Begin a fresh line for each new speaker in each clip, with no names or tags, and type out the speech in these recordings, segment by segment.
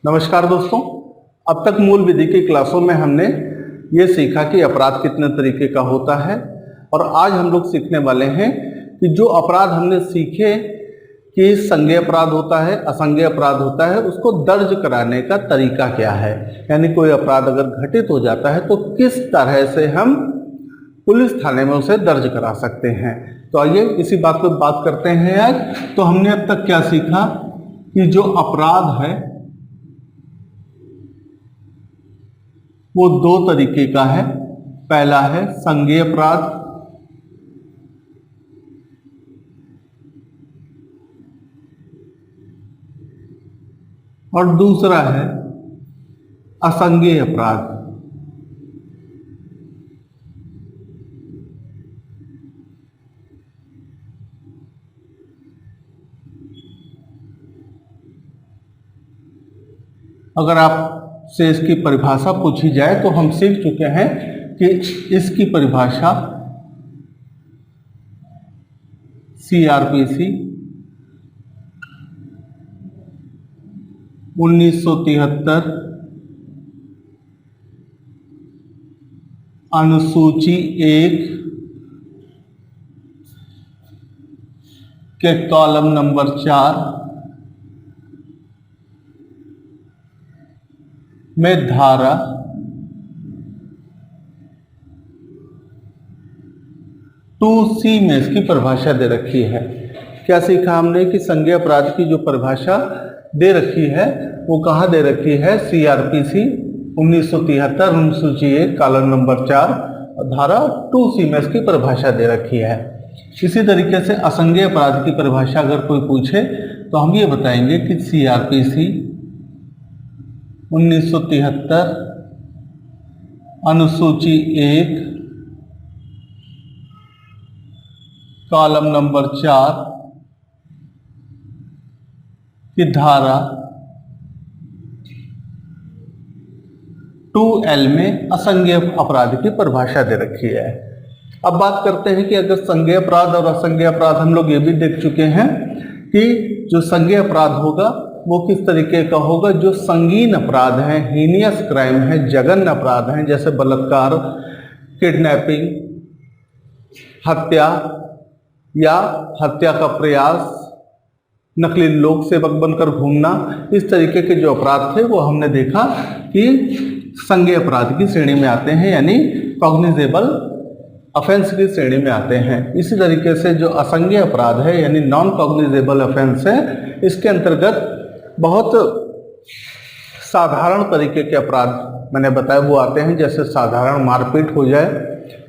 नमस्कार दोस्तों, अब तक मूल विधि की क्लासों में हमने ये सीखा कि अपराध कितने तरीके का होता है और आज हम लोग सीखने वाले हैं कि जो अपराध हमने सीखे कि संज्ञेय अपराध होता है, असंज्ञेय अपराध होता है, उसको दर्ज कराने का तरीका क्या है। यानी कोई अपराध अगर घटित हो जाता है तो किस तरह से हम पुलिस थाने में उसे दर्ज करा सकते हैं। तो आइए इसी बात पर बात करते हैं आज। तो हमने अब तक क्या सीखा कि जो अपराध है वो दो तरीके का है। पहला है संज्ञेय अपराध और दूसरा है असंज्ञेय अपराध। अगर आपसे इसकी परिभाषा पूछी जाए तो हम सीख चुके हैं कि इसकी परिभाषा CRPC 1973 अनुसूची 1 के कॉलम नंबर 4 में धारा 2C में इसकी परिभाषा दे रखी है। क्या सीखा हमने कि संज्ञेय अपराध की जो परिभाषा दे रखी है वो कहाँ दे रखी है? CRPC 1973 अनुसूची 1 कॉलम नंबर 4 धारा 2C में इसकी परिभाषा दे रखी है। इसी तरीके से असंज्ञेय अपराध की परिभाषा अगर कोई पूछे तो हम ये बताएंगे कि CRPC 1973 अनुसूची 1 कॉलम नंबर 4 की धारा 2L में असंज्ञेय अपराध की परिभाषा दे रखी है। अब बात करते हैं कि अगर संज्ञेय अपराध और असंज्ञेय अपराध हम लोग ये भी देख चुके हैं कि जो संज्ञेय अपराध होगा वो किस तरीके का होगा। जो संगीन अपराध हैं, हीनियस क्राइम है, जघन्य अपराध हैं, जैसे बलात्कार, किडनैपिंग, हत्या या हत्या का प्रयास, नकली लोक सेवक बनकर घूमना, इस तरीके के जो अपराध थे वो हमने देखा कि संज्ञेय अपराध की श्रेणी में आते हैं, यानी कॉग्निजेबल ऑफेंस की श्रेणी में आते हैं। इसी तरीके से जो असंज्ञेय अपराध है यानी नॉन कॉग्निजेबल ऑफेंस है, इसके अंतर्गत बहुत साधारण तरीके के अपराध मैंने बताया वो आते हैं, जैसे साधारण मारपीट हो जाए,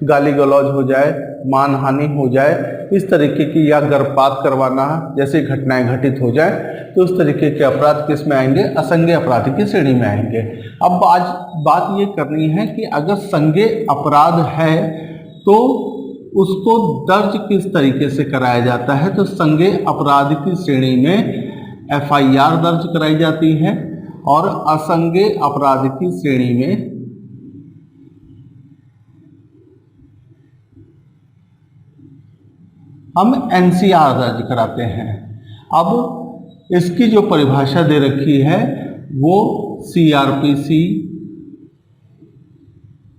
गाली गलौज हो जाए, मानहानि हो जाए, इस तरीके की, या गर्भपात करवाना जैसी घटनाएं घटित हो जाए तो इस तरीके के अपराध किस में आएंगे? असंज्ञेय अपराध की श्रेणी में आएंगे। अब आज बात ये करनी है कि अगर संज्ञेय अपराध है तो उसको दर्ज किस तरीके से कराया जाता है। तो संज्ञेय अपराध की श्रेणी में FIR दर्ज कराई जाती है और असंज्ञेय अपराध की श्रेणी में हम NCR दर्ज कराते हैं। अब इसकी जो परिभाषा दे रखी है वो CRPC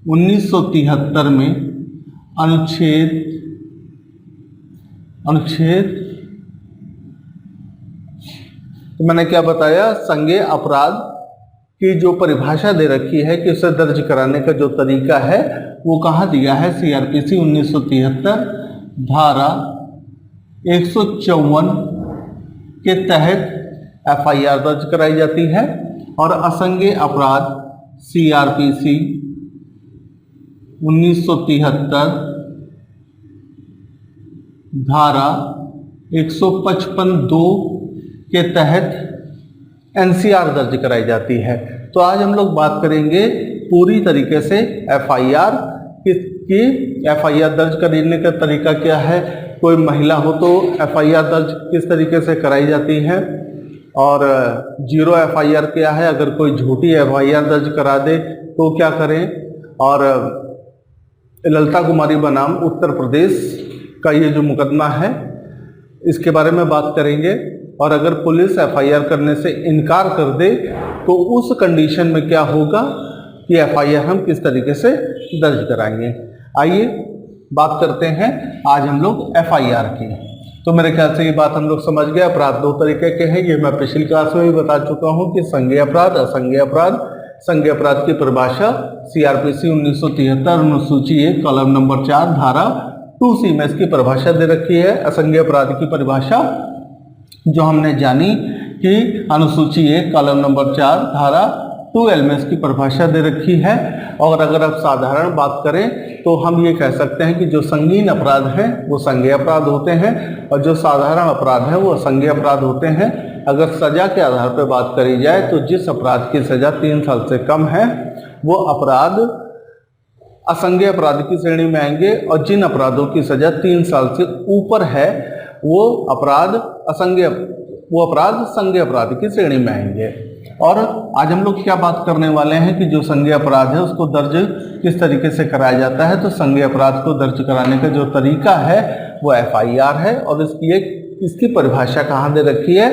1973 में अनुच्छेद तो मैंने क्या बताया, संज्ञेय अपराध की जो परिभाषा दे रखी है कि उसे दर्ज कराने का जो तरीका है वो कहाँ दिया है? CRPC 1973 धारा 154 के तहत FIR दर्ज कराई जाती है और असंज्ञेय अपराध CRPC 1973 धारा 155(2) के तहत NCR दर्ज कराई जाती है। तो आज हम लोग बात करेंगे पूरी तरीके से FIR की FIR दर्ज करने का तरीका क्या है। कोई महिला हो तो FIR दर्ज किस तरीके से कराई जाती है और जीरो FIR क्या है, अगर कोई झूठी FIR दर्ज करा दे तो क्या करें, और ललिता कुमारी बनाम उत्तर प्रदेश का ये जो मुकदमा है इसके बारे में बात करेंगे। और अगर पुलिस एफआईआर करने से इनकार कर दे तो उस कंडीशन में क्या होगा कि एफआईआर हम किस तरीके से दर्ज कराएंगे। आइए बात करते हैं आज हम लोग एफआईआर की। तो मेरे ख्याल से ये बात हम लोग समझ गए। अपराध दो तरीके के हैं, ये मैं पिछली क्लास में भी बता चुका हूँ कि संज्ञेय अपराध, असंज्ञेय अपराध। संज्ञेय अपराध की परिभाषा सीआरपीसी 1973 अनुसूची 1 कॉलम नंबर 4 धारा 2C में इसकी परिभाषा दे रखी है। असंज्ञेय अपराध की परिभाषा जो हमने जानी कि अनुसूची 1 कॉलम नंबर 4 धारा 2L में इसकी परिभाषा दे रखी है। और अगर आप साधारण बात करें तो हम ये कह सकते हैं कि जो संगीन अपराध हैं वो संज्ञेय अपराध होते हैं और जो साधारण अपराध है वो असंज्ञेय अपराध होते हैं। अगर सजा के आधार पर बात करी जाए तो जिस अपराध की सजा 3 साल से कम है वो अपराध असंज्ञेय अपराध की श्रेणी में आएंगे और जिन अपराधों की सजा 3 साल से ऊपर है वो अपराध संज्ञेय अपराध की श्रेणी में आएंगे। और आज हम लोग क्या बात करने वाले हैं कि जो संज्ञेय अपराध है उसको दर्ज किस तरीके से कराया जाता है। तो संज्ञेय अपराध को दर्ज कराने का जो तरीका है वो एफआईआर है और इसकी परिभाषा कहाँ दे रखी है,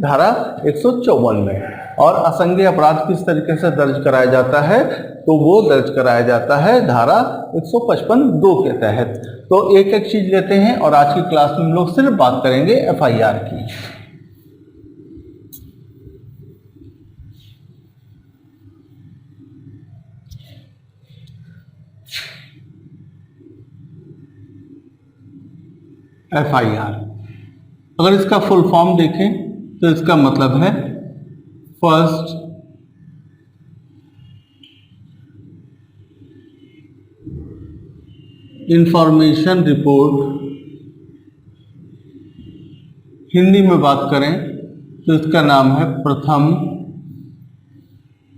धारा 154 में। और असंज्ञेय अपराध किस तरीके से दर्ज कराया जाता है तो वो दर्ज कराया जाता है धारा 155(2) के तहत। तो एक एक चीज लेते हैं और आज की क्लास में हम लोग सिर्फ बात करेंगे एफआईआर की। एफआईआर अगर इसका फुल फॉर्म देखें तो इसका मतलब है फर्स्ट इंफॉर्मेशन रिपोर्ट। हिंदी में बात करें तो इसका नाम है प्रथम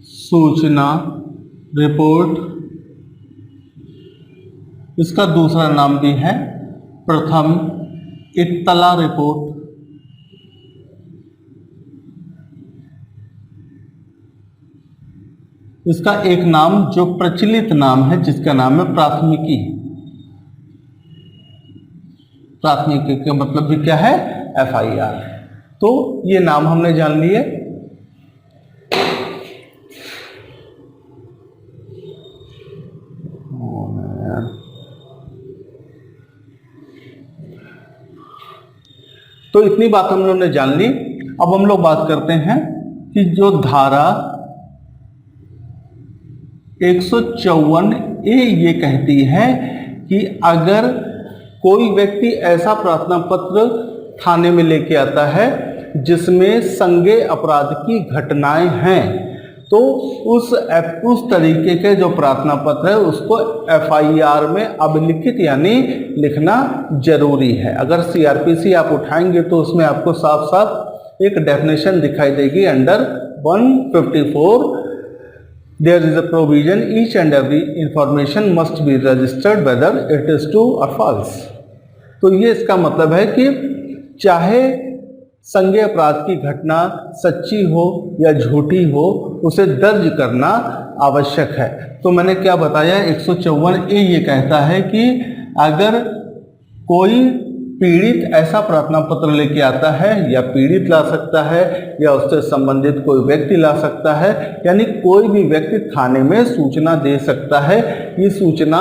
सूचना रिपोर्ट। इसका दूसरा नाम भी है प्रथम इत्तला रिपोर्ट। इसका एक नाम जो प्रचलित नाम है जिसका नाम है प्राथमिकी। प्राथमिकी का मतलब भी क्या है, एफआईआर। तो ये नाम हमने जान लिए। तो इतनी बात हम लोगों ने जान ली। अब हम लोग बात करते हैं कि जो धारा 154(a) ये कहती है कि अगर कोई व्यक्ति ऐसा प्रार्थना पत्र थाने में लेके आता है जिसमें संज्ञेय अपराध की घटनाएं हैं तो उस तरीके के जो प्रार्थना पत्र है उसको एफआईआर में अभिलिखित यानी लिखना जरूरी है। अगर सीआरपीसी आप उठाएंगे तो उसमें आपको साफ साफ एक डेफिनेशन दिखाई देगी under 154 there is a provision each and every information must be registered whether it is true और फॉल्स। तो ये इसका मतलब है कि चाहे संज्ञेय अपराध की घटना सच्ची हो या झूठी हो उसे दर्ज करना आवश्यक है। तो मैंने क्या बताया, 154(a) ये कहता है कि अगर कोई पीड़ित ऐसा प्रार्थना पत्र लेके आता है या पीड़ित ला सकता है या उससे संबंधित कोई व्यक्ति ला सकता है, यानी कोई भी व्यक्ति थाने में सूचना दे सकता है। ये सूचना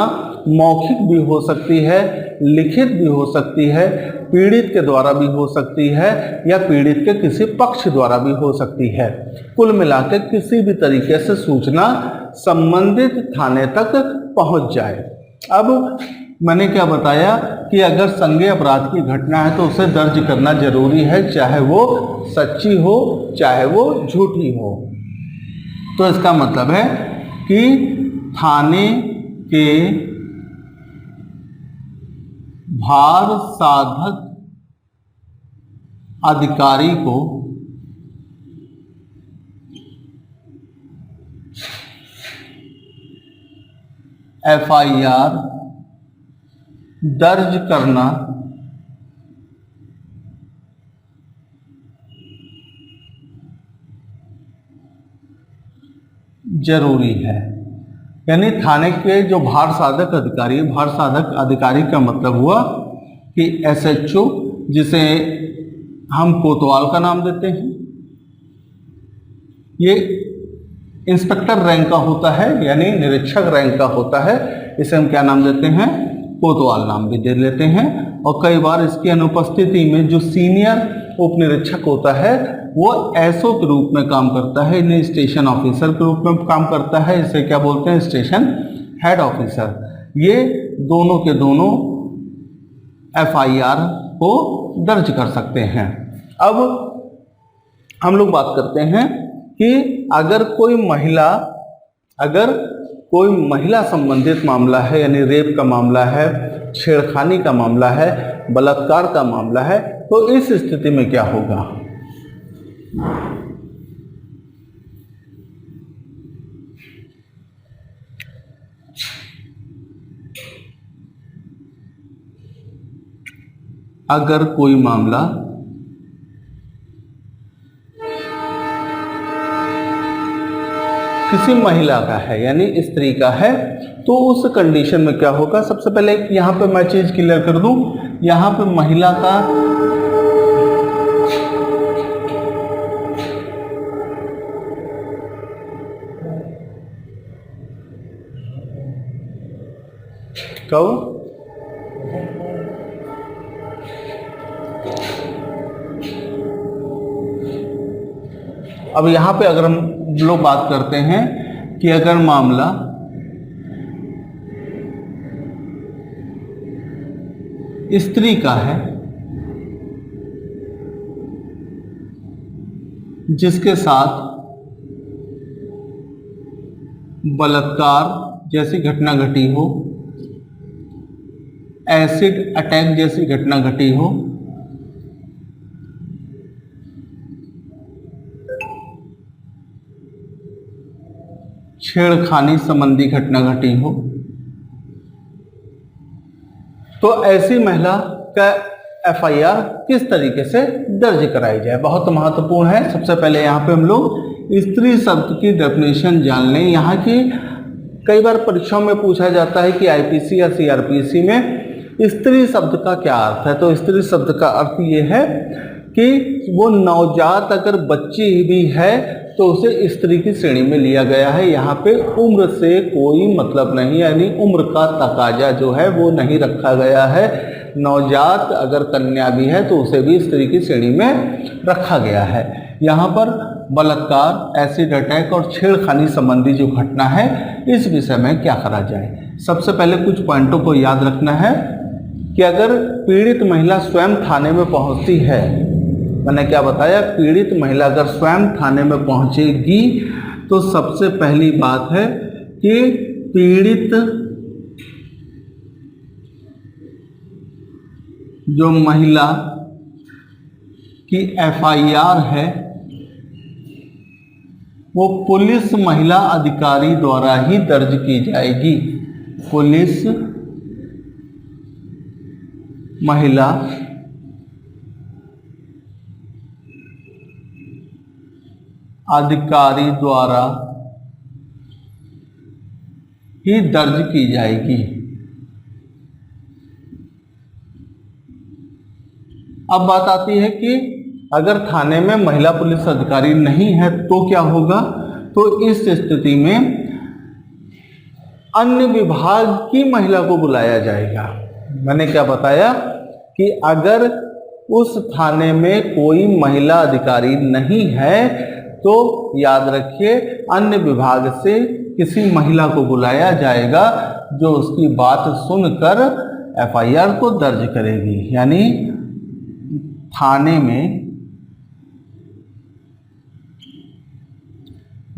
मौखिक भी हो सकती है, लिखित भी हो सकती है, पीड़ित के द्वारा भी हो सकती है या पीड़ित के किसी पक्ष द्वारा भी हो सकती है। कुल मिलाकर किसी भी तरीके से सूचना संबंधित थाने तक पहुंच जाए। अब मैंने क्या बताया कि अगर संज्ञेय अपराध की घटना है तो उसे दर्ज करना जरूरी है, चाहे वो सच्ची हो चाहे वो झूठी हो। तो इसका मतलब है कि थाने के भार साधक अधिकारी को एफआईआर दर्ज करना जरूरी है। यानी थाने के जो भार साधक अधिकारी, भार साधक अधिकारी का मतलब हुआ कि एसएचओ जिसे हम कोतवाल का नाम देते हैं। ये इंस्पेक्टर रैंक का होता है, यानी निरीक्षक रैंक का होता है, इसे हम क्या नाम देते हैं, कोतवाल नाम भी दे लेते हैं। और कई बार इसकी अनुपस्थिति में जो सीनियर उप निरीक्षक होता है वो एसओ के रूप में काम करता है, इन्हें स्टेशन ऑफिसर के रूप में काम करता है, इसे क्या बोलते हैं, स्टेशन हेड ऑफिसर। ये दोनों के दोनों एफआईआर को दर्ज कर सकते हैं। अब हम लोग बात करते हैं कि अगर कोई महिला संबंधित मामला है, यानी रेप का मामला है, छेड़खानी का मामला है, बलात्कार का मामला है, तो इस स्थिति में क्या होगा। अगर कोई मामला किसी महिला का है, यानी स्त्री का है, तो उस कंडीशन में क्या होगा। सबसे पहले यहाँ पे मैं चीज क्लियर कर दूं, यहाँ पे महिला का कब अब यहाँ पे अगर हम लोग बात करते हैं कि अगर मामला स्त्री का है जिसके साथ बलात्कार जैसी घटना घटी हो, एसिड अटैक जैसी घटना घटी हो, छेड़खानी संबंधी घटना घटी हो, तो ऐसी महिला का एफआईआर किस तरीके से दर्ज कराई जाए, बहुत महत्वपूर्ण है। सबसे पहले यहाँ पे हम लोग स्त्री शब्द की डेफिनेशन जान लें। यहाँ की कई बार परीक्षाओं में पूछा जाता है कि आईपीसी या सीआरपीसी में स्त्री शब्द का क्या अर्थ है। तो स्त्री शब्द का अर्थ ये है कि वो नवजात अगर बच्ची भी है तो उसे स्त्री की श्रेणी में लिया गया है। यहाँ पे उम्र से कोई मतलब नहीं, यानी उम्र का तकाजा जो है वो नहीं रखा गया है। नवजात अगर कन्या भी है तो उसे भी स्त्री की श्रेणी में रखा गया है। यहाँ पर बलात्कार, एसिड अटैक और छेड़खानी संबंधी जो घटना है, इस विषय में क्या करा जाए। सबसे पहले कुछ पॉइंटों को याद रखना है कि अगर पीड़ित महिला स्वयं थाने में पहुंचती है, मैंने क्या बताया, पीड़ित महिला अगर स्वयं थाने में पहुंचेगी तो सबसे पहली बात है कि पीड़ित जो महिला की एफआईआर है वो पुलिस महिला अधिकारी द्वारा ही दर्ज की जाएगी। पुलिस महिला अधिकारी द्वारा ही दर्ज की जाएगी। अब बात आती है कि अगर थाने में महिला पुलिस अधिकारी नहीं है तो क्या होगा। तो इस स्थिति में अन्य विभाग की महिला को बुलाया जाएगा। मैंने क्या बताया कि अगर उस थाने में कोई महिला अधिकारी नहीं है तो याद रखिए अन्य विभाग से किसी महिला को बुलाया जाएगा जो उसकी बात सुनकर एफआईआर को दर्ज करेगी। यानी थाने में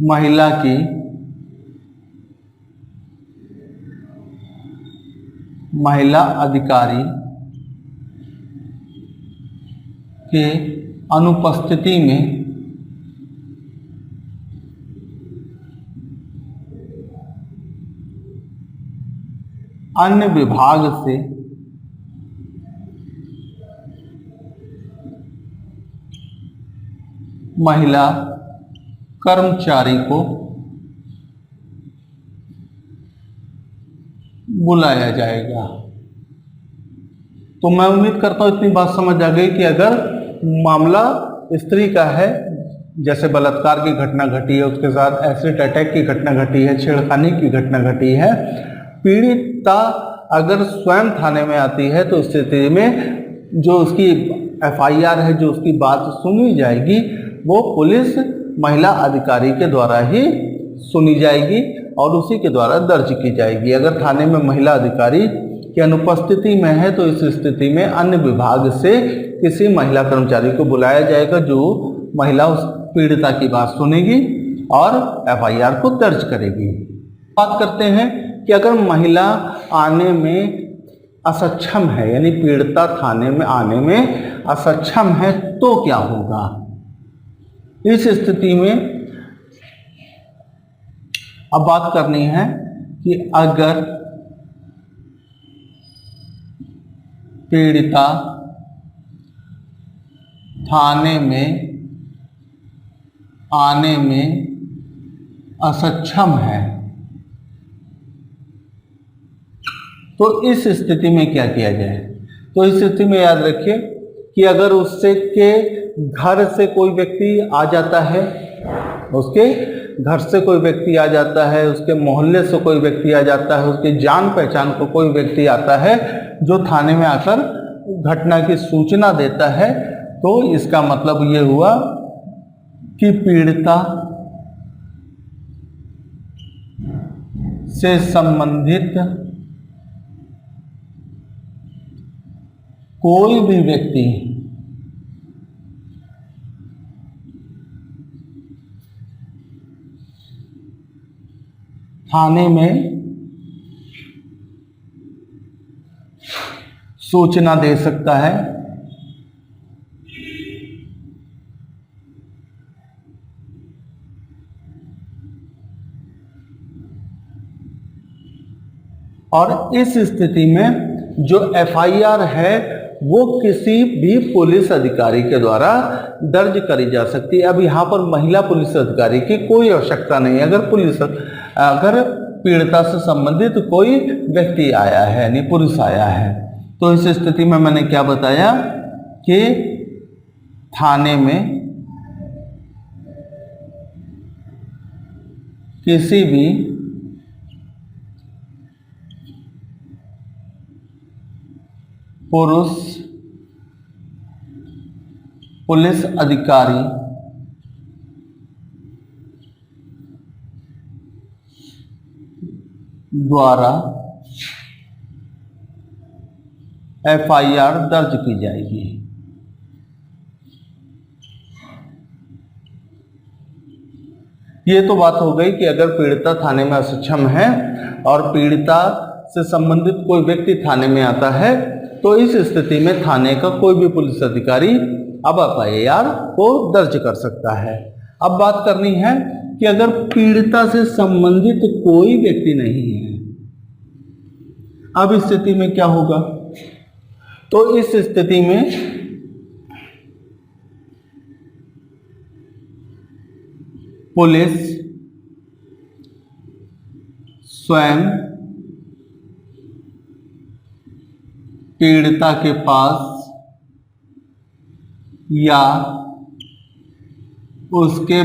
महिला की महिला अधिकारी के अनुपस्थिति में अन्य विभाग से महिला कर्मचारी को बुलाया जाएगा। तो मैं उम्मीद करता हूं इतनी बात समझ आ गई कि अगर मामला स्त्री का है, जैसे बलात्कार की घटना घटी है, उसके साथ एसिड अटैक की घटना घटी है, छेड़खानी की घटना घटी है, पीड़िता अगर स्वयं थाने में आती है तो इस स्थिति में जो उसकी एफआईआर है, जो उसकी बात सुनी जाएगी, वो पुलिस महिला अधिकारी के द्वारा ही सुनी जाएगी और उसी के द्वारा दर्ज की जाएगी। अगर थाने में महिला अधिकारी की अनुपस्थिति में है तो इस स्थिति में अन्य विभाग से किसी महिला कर्मचारी को बुलाया जाएगा, जो महिला उस पीड़िता की बात सुनेगी और एफआईआर को दर्ज करेगी। बात करते हैं कि अगर महिला आने में असक्षम है, यानी पीड़िता थाने में आने में असक्षम है, तो क्या होगा। इस स्थिति में अब बात करनी है कि अगर पीड़िता थाने में आने में असक्षम है तो इस स्थिति में क्या किया जाए। तो इस स्थिति में याद रखिए कि अगर उससे के घर से कोई व्यक्ति आ जाता है, उसके घर से कोई व्यक्ति आ जाता है, उसके मोहल्ले से कोई व्यक्ति आ जाता है, उसके जान पहचान को कोई व्यक्ति आता है जो थाने में आकर घटना की सूचना देता है, तो इसका मतलब ये हुआ कि पीड़िता से संबंधित कोई भी व्यक्ति थाने में सूचना दे सकता है और इस स्थिति में जो एफआईआर है वो किसी भी पुलिस अधिकारी के द्वारा दर्ज करी जा सकती है। अब यहाँ पर महिला पुलिस अधिकारी की कोई आवश्यकता नहीं है। अगर पीड़िता से संबंधित कोई व्यक्ति आया है, यानी पुरुष आया है, तो इस स्थिति में मैंने क्या बताया कि थाने में किसी भी पुरुष पुलिस अधिकारी द्वारा एफआईआर दर्ज की जाएगी। ये तो बात हो गई कि अगर पीड़िता थाने में असक्षम है और पीड़िता से संबंधित कोई व्यक्ति थाने में आता है तो इस स्थिति में थाने का कोई भी पुलिस अधिकारी अब एफआईआर को दर्ज कर सकता है। अब बात करनी है कि अगर पीड़िता से संबंधित कोई व्यक्ति नहीं है, अब इस स्थिति में क्या होगा। तो इस स्थिति में पुलिस स्वयं पीड़िता के पास या उसके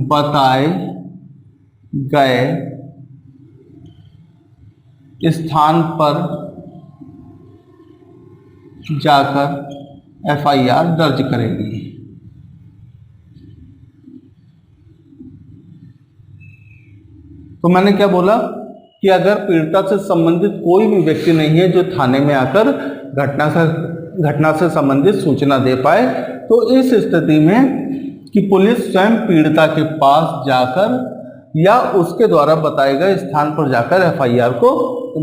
बताए गए स्थान पर जाकर एफआईआर दर्ज करेगी। तो मैंने क्या बोला कि अगर पीड़िता से संबंधित कोई भी व्यक्ति नहीं है जो थाने में आकर घटना से संबंधित सूचना दे पाए, तो इस स्थिति में कि पुलिस स्वयं पीड़िता के पास जाकर या उसके द्वारा बताए गए स्थान पर जाकर एफआईआर को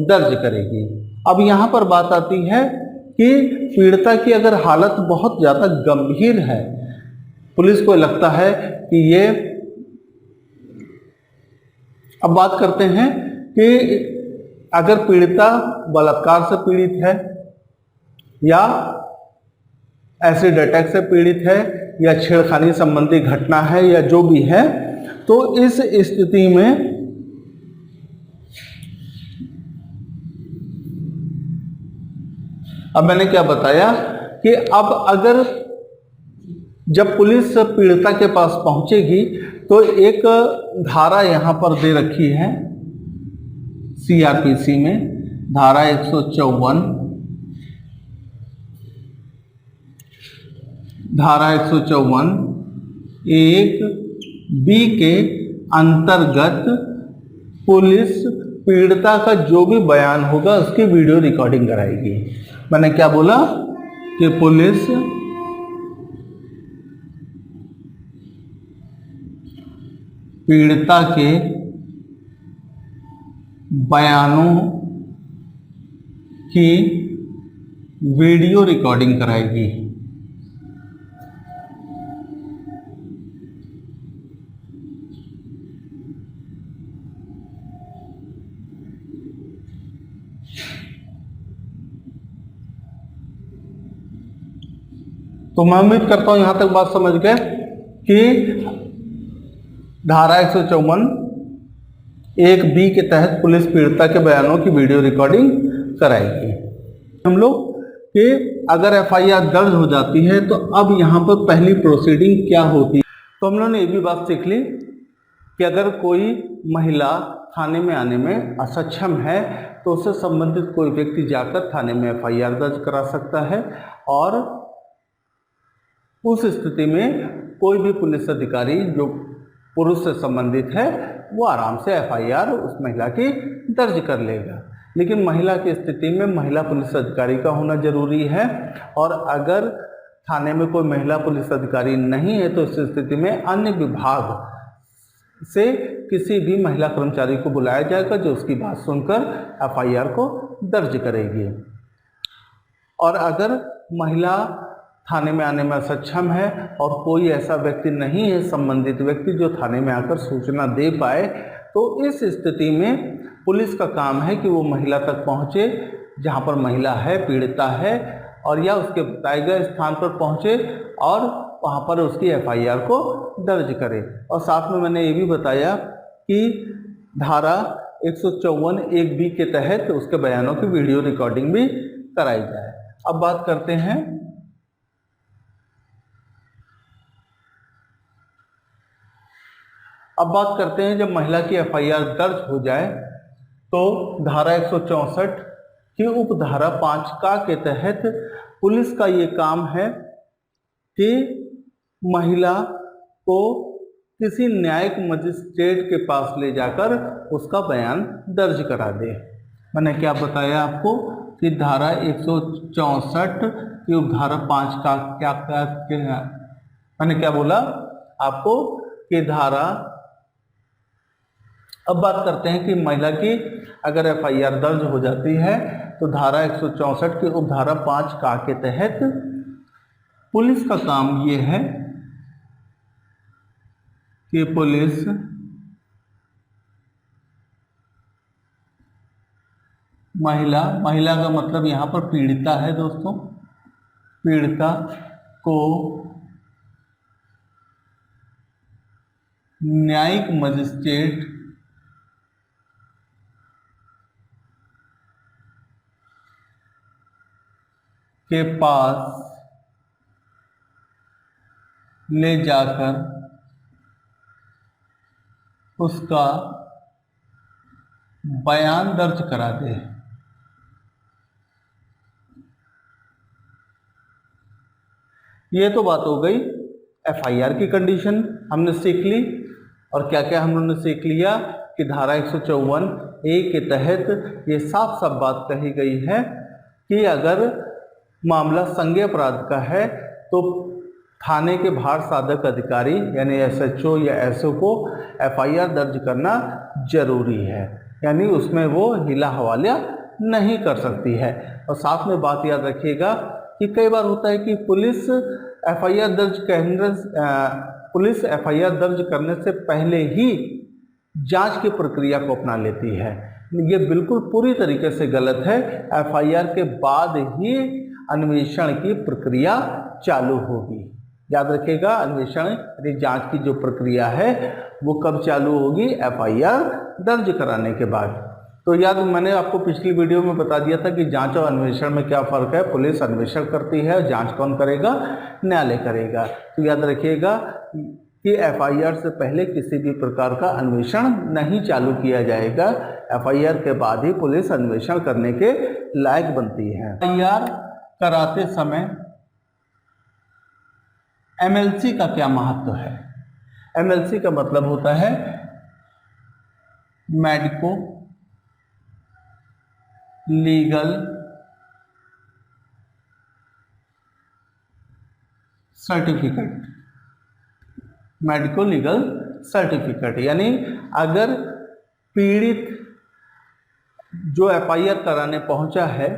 दर्ज करेगी। अब यहाँ पर बात आती है कि पीड़िता की अगर हालत बहुत ज़्यादा गंभीर है, पुलिस को लगता है कि ये, अब बात करते हैं कि अगर पीड़िता बलात्कार से पीड़ित है या एसिड अटैक से पीड़ित है या छेड़खानी संबंधी घटना है या जो भी है, तो इस स्थिति में अब मैंने क्या बताया कि अब अगर जब पुलिस पीड़िता के पास पहुंचेगी तो एक धारा यहाँ पर दे रखी है सीआरपीसी में, धारा 154, धारा 154 एक बी के अंतर्गत पुलिस पीड़िता का जो भी बयान होगा उसकी वीडियो रिकॉर्डिंग कराएगी। मैंने क्या बोला कि पुलिस पीड़िता के बयानों की वीडियो रिकॉर्डिंग कराएगी। तो मैं उम्मीद करता हूं यहां तक बात समझ गए कि धारा 154 एक बी के तहत पुलिस पीड़िता के बयानों की वीडियो रिकॉर्डिंग कराएगी। हम लोग कि अगर एफआईआर दर्ज हो जाती है तो अब यहां पर पहली प्रोसीडिंग क्या होती है। तो हम लोगों ने ये भी बात सीख ली कि अगर कोई महिला थाने में आने में असक्षम है तो उससे संबंधित कोई व्यक्ति जाकर थाने में एफआईआर दर्ज करा सकता है और उस स्थिति में कोई भी पुलिस अधिकारी जो पुरुष से संबंधित है वो आराम से एफआईआर उस महिला की दर्ज कर लेगा। लेकिन महिला की स्थिति में महिला पुलिस अधिकारी का होना जरूरी है और अगर थाने में कोई महिला पुलिस अधिकारी नहीं है तो इस स्थिति में अन्य विभाग से किसी भी महिला कर्मचारी को बुलाया जाएगा जो उसकी बात सुनकर एफआईआर को दर्ज करेगी। और अगर महिला थाने में आने में सक्षम है और कोई ऐसा व्यक्ति नहीं है संबंधित व्यक्ति जो थाने में आकर सूचना दे पाए तो इस स्थिति में पुलिस का काम है कि वो महिला तक पहुंचे जहां पर महिला है, पीड़िता है, और या उसके बताए गए स्थान पर पहुंचे और वहां पर उसकी एफआईआर को दर्ज करे। और साथ में मैंने ये भी बताया कि धारा 154 एक बी के तहत उसके बयानों की वीडियो रिकॉर्डिंग भी कराई जाए। अब बात करते हैं जब महिला की एफआईआर दर्ज हो जाए तो धारा 164 की उपधारा 5 का के तहत पुलिस का ये काम है कि महिला को किसी न्यायिक मजिस्ट्रेट के पास ले जाकर उसका बयान दर्ज करा दे। मैंने क्या बताया आपको कि धारा 164 की उपधारा 5 का क्या मैंने क्या बोला आपको कि धारा। अब बात करते हैं कि महिला की अगर एफआईआर दर्ज हो जाती है तो धारा 164 की उपधारा 5 का के तहत पुलिस का काम ये है कि पुलिस महिला का मतलब यहाँ पर पीड़िता है दोस्तों, पीड़िता को न्यायिक मजिस्ट्रेट के पास ले जाकर उसका बयान दर्ज करा दे। ये तो बात हो गई एफआईआर की कंडीशन हमने सीख ली। और क्या क्या हम लोगों ने सीख लिया कि धारा 154 ए के तहत ये साफ साफ बात कही गई है कि अगर मामला संज्ञेय अपराध का है तो थाने के भार साधक अधिकारी यानी एसएचओ या एसओ को एफआईआर दर्ज करना जरूरी है, यानी उसमें वो हिला हवाला नहीं कर सकती है। और साथ में बात याद रखिएगा कि कई बार होता है कि पुलिस एफआईआर दर्ज करने से पहले ही जांच की प्रक्रिया को अपना लेती है। ये बिल्कुल पूरी तरीके से गलत है। एफआईआर के बाद ही अन्वेषण की प्रक्रिया चालू होगी। याद रखिएगा, अन्वेषण जांच की जो प्रक्रिया है वो कब चालू होगी? एफआईआर दर्ज कराने के बाद। तो याद मैंने आपको पिछली वीडियो में बता दिया था कि जांच और अन्वेषण में क्या फ़र्क है। पुलिस अन्वेषण करती है, जांच कौन करेगा? न्यायालय करेगा। तो याद रखिएगा कि एफआईआर से पहले किसी भी प्रकार का अन्वेषण नहीं चालू किया जाएगा। एफआईआर के बाद ही पुलिस अन्वेषण करने के लायक बनती है। एफआईआर कराते समय एमएलसी का क्या महत्व है? एमएलसी का मतलब होता है medico legal certificate. Medico legal certificate यानी अगर पीड़ित जो एफआईआर कराने पहुंचा है,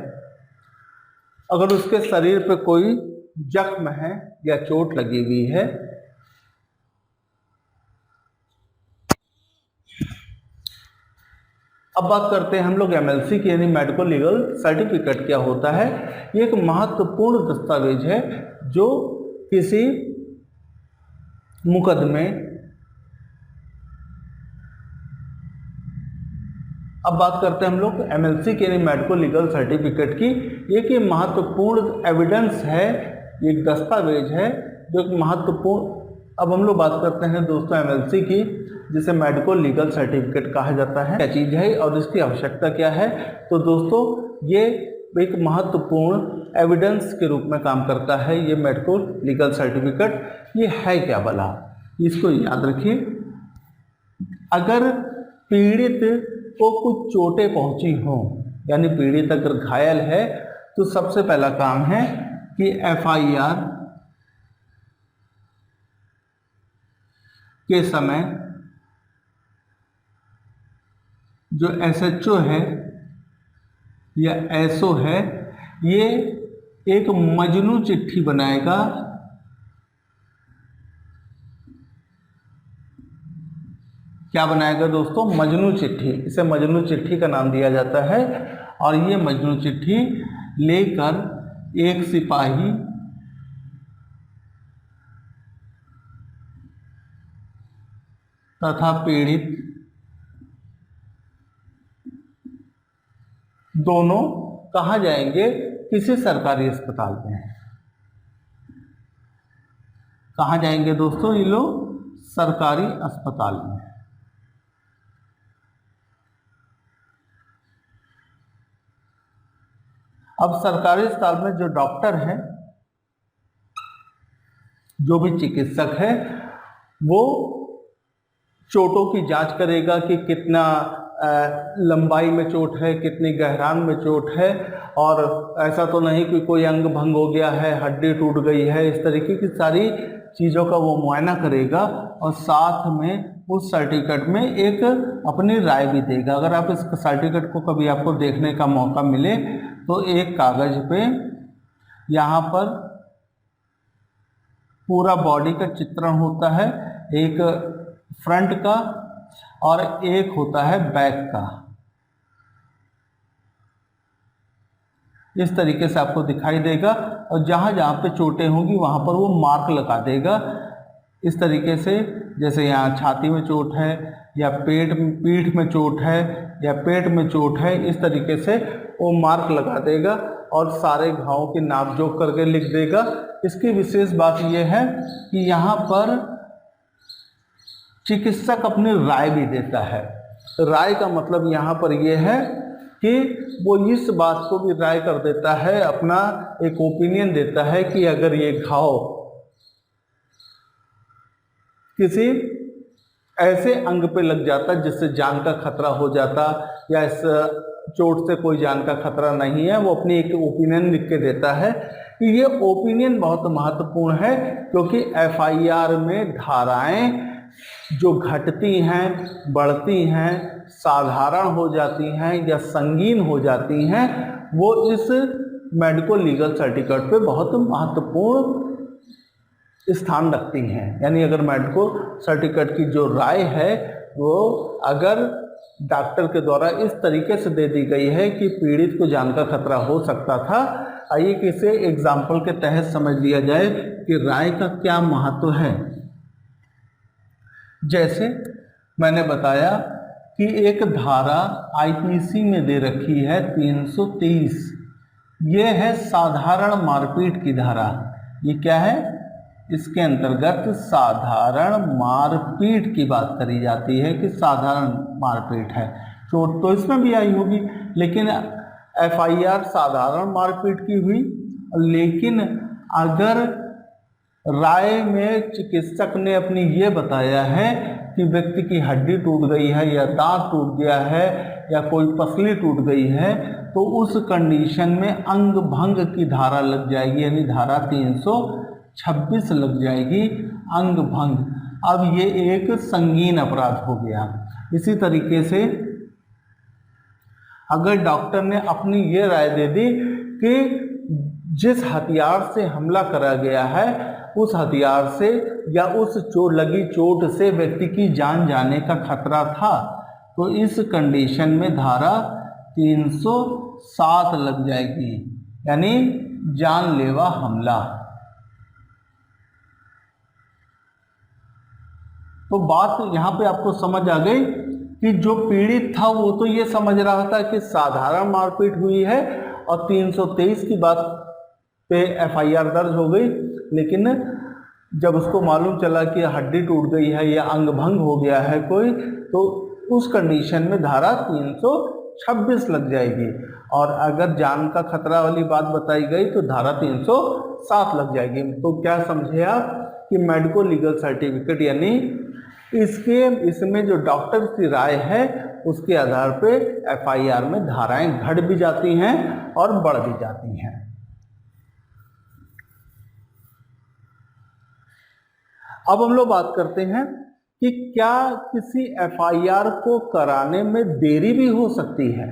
अगर उसके शरीर पे कोई जख्म है या चोट लगी हुई है, अब बात करते हैं हम लोग एमएलसी की, यानी मेडिको लीगल सर्टिफिकेट क्या होता है। ये एक महत्वपूर्ण दस्तावेज है जो किसी मुकदमे, अब बात करते हैं हम लोग एमएलसी की यानी मेडिको लीगल सर्टिफिकेट की। एक महत्वपूर्ण एविडेंस है, एक दस्तावेज है जो एक महत्वपूर्ण। अब हम लोग बात करते हैं दोस्तों एमएलसी की, जिसे मेडिको लीगल सर्टिफिकेट कहा जाता है। क्या चीज़ है और इसकी आवश्यकता क्या है? तो दोस्तों ये एक महत्वपूर्ण एविडेंस के रूप में काम करता है। ये मेडिको लीगल सर्टिफिकेट ये है क्या भला, इसको याद रखिए। अगर पीड़ित को कुछ चोटें पहुंची हों, यानी पीड़ित अगर घायल है, तो सबसे पहला काम है कि एफआईआर के समय जो एसएचओ है या एसओ है, ये एक मजनू चिट्ठी बनाएगा। क्या बनाएगा दोस्तों? मजनू चिट्ठी। इसे मजनू चिट्ठी का नाम दिया जाता है। और ये मजनू चिट्ठी लेकर एक सिपाही तथा पीड़ित दोनों कहाँ जाएंगे? किसी सरकारी अस्पताल में। कहाँ जाएंगे दोस्तों ये लोग? सरकारी अस्पताल में। अब सरकारी अस्पताल में जो डॉक्टर है, जो भी चिकित्सक है, वो चोटों की जांच करेगा कि कितना लंबाई में चोट है, कितनी गहराई में चोट है, और ऐसा तो नहीं कि कोई अंग भंग हो गया है, हड्डी टूट गई है। इस तरीके की सारी चीज़ों का वो मुआयना करेगा और साथ में उस सर्टिफिकेट में एक अपनी राय भी देगा। अगर आप इस सर्टिफिकेट को कभी आपको देखने का मौका मिले तो एक कागज पे यहाँ पर पूरा बॉडी का चित्रण होता है, एक फ्रंट का और एक होता है बैक का। इस तरीके से आपको दिखाई देगा और जहाँ जहाँ पे चोटें होंगी वहाँ पर वो मार्क लगा देगा। इस तरीके से जैसे यहाँ छाती में चोट है या पीठ में चोट है या पेट में चोट है, इस तरीके से वो मार्क लगा देगा और सारे घावों की नाप जोख करके लिख देगा। इसकी विशेष बात यह है कि यहाँ पर चिकित्सक अपनी राय भी देता है। राय का मतलब यहाँ पर यह है कि वो इस बात को भी राय कर देता है, अपना एक ओपिनियन देता है कि अगर ये घाव किसी ऐसे अंग पे लग जाता जिससे जान का खतरा हो जाता या इस चोट से कोई जान का खतरा नहीं है, वो अपनी एक ओपिनियन लिख के देता है। ये ओपिनियन बहुत महत्वपूर्ण है क्योंकि एफआईआर में धाराएं जो घटती हैं, बढ़ती हैं, साधारण हो जाती हैं या संगीन हो जाती हैं, वो इस मेडिको लीगल सर्टिफिकेट पे बहुत महत्वपूर्ण स्थान रखती हैं। यानी अगर मेडिको सर्टिफिकेट की जो राय है वो अगर डॉक्टर के द्वारा इस तरीके से दे दी गई है कि पीड़ित को जान का खतरा हो सकता था। आइए कि इसे एग्जाम्पल के तहत समझ लिया जाए कि राय का क्या महत्व है। जैसे मैंने बताया कि एक धारा आईपीसी में दे रखी है 323, ये है साधारण मारपीट की धारा। ये क्या है? इसके अंतर्गत साधारण मारपीट की बात करी जाती है कि साधारण मारपीट है। चोट तो इसमें भी आई होगी, लेकिन एफआईआर साधारण मारपीट की हुई। लेकिन अगर राय में चिकित्सक ने अपनी ये बताया है कि व्यक्ति की हड्डी टूट गई है या दांत टूट गया है या कोई पसली टूट गई है, तो उस कंडीशन में अंग भंग की धारा लग जाएगी, यानी धारा 326 लग जाएगी, अंग भंग। अब ये एक संगीन अपराध हो गया। इसी तरीके से अगर डॉक्टर ने अपनी ये राय दे दी कि जिस हथियार से हमला करा गया है उस हथियार से या उस लगी चोट से व्यक्ति की जान जाने का खतरा था, तो इस कंडीशन में धारा 307 लग जाएगी, यानी जानलेवा हमला। तो बात यहाँ पे आपको समझ आ गई कि जो पीड़ित था वो तो ये समझ रहा था कि साधारण मारपीट हुई है और 323 की बात पे एफआईआर दर्ज हो गई, लेकिन जब उसको मालूम चला कि हड्डी टूट गई है या अंग भंग हो गया है कोई, तो उस कंडीशन में धारा 326 लग जाएगी। और अगर जान का खतरा वाली बात बताई गई तो धारा 307 लग जाएगी। तो क्या समझे आप कि मेडिको लीगल सर्टिफिकेट यानी इसमें जो डॉक्टर की राय है उसके आधार पे एफआईआर में धाराएं घट भी जाती हैं और बढ़ भी जाती हैं। अब हम लोग बात करते हैं कि क्या किसी एफआईआर को कराने में देरी भी हो सकती है।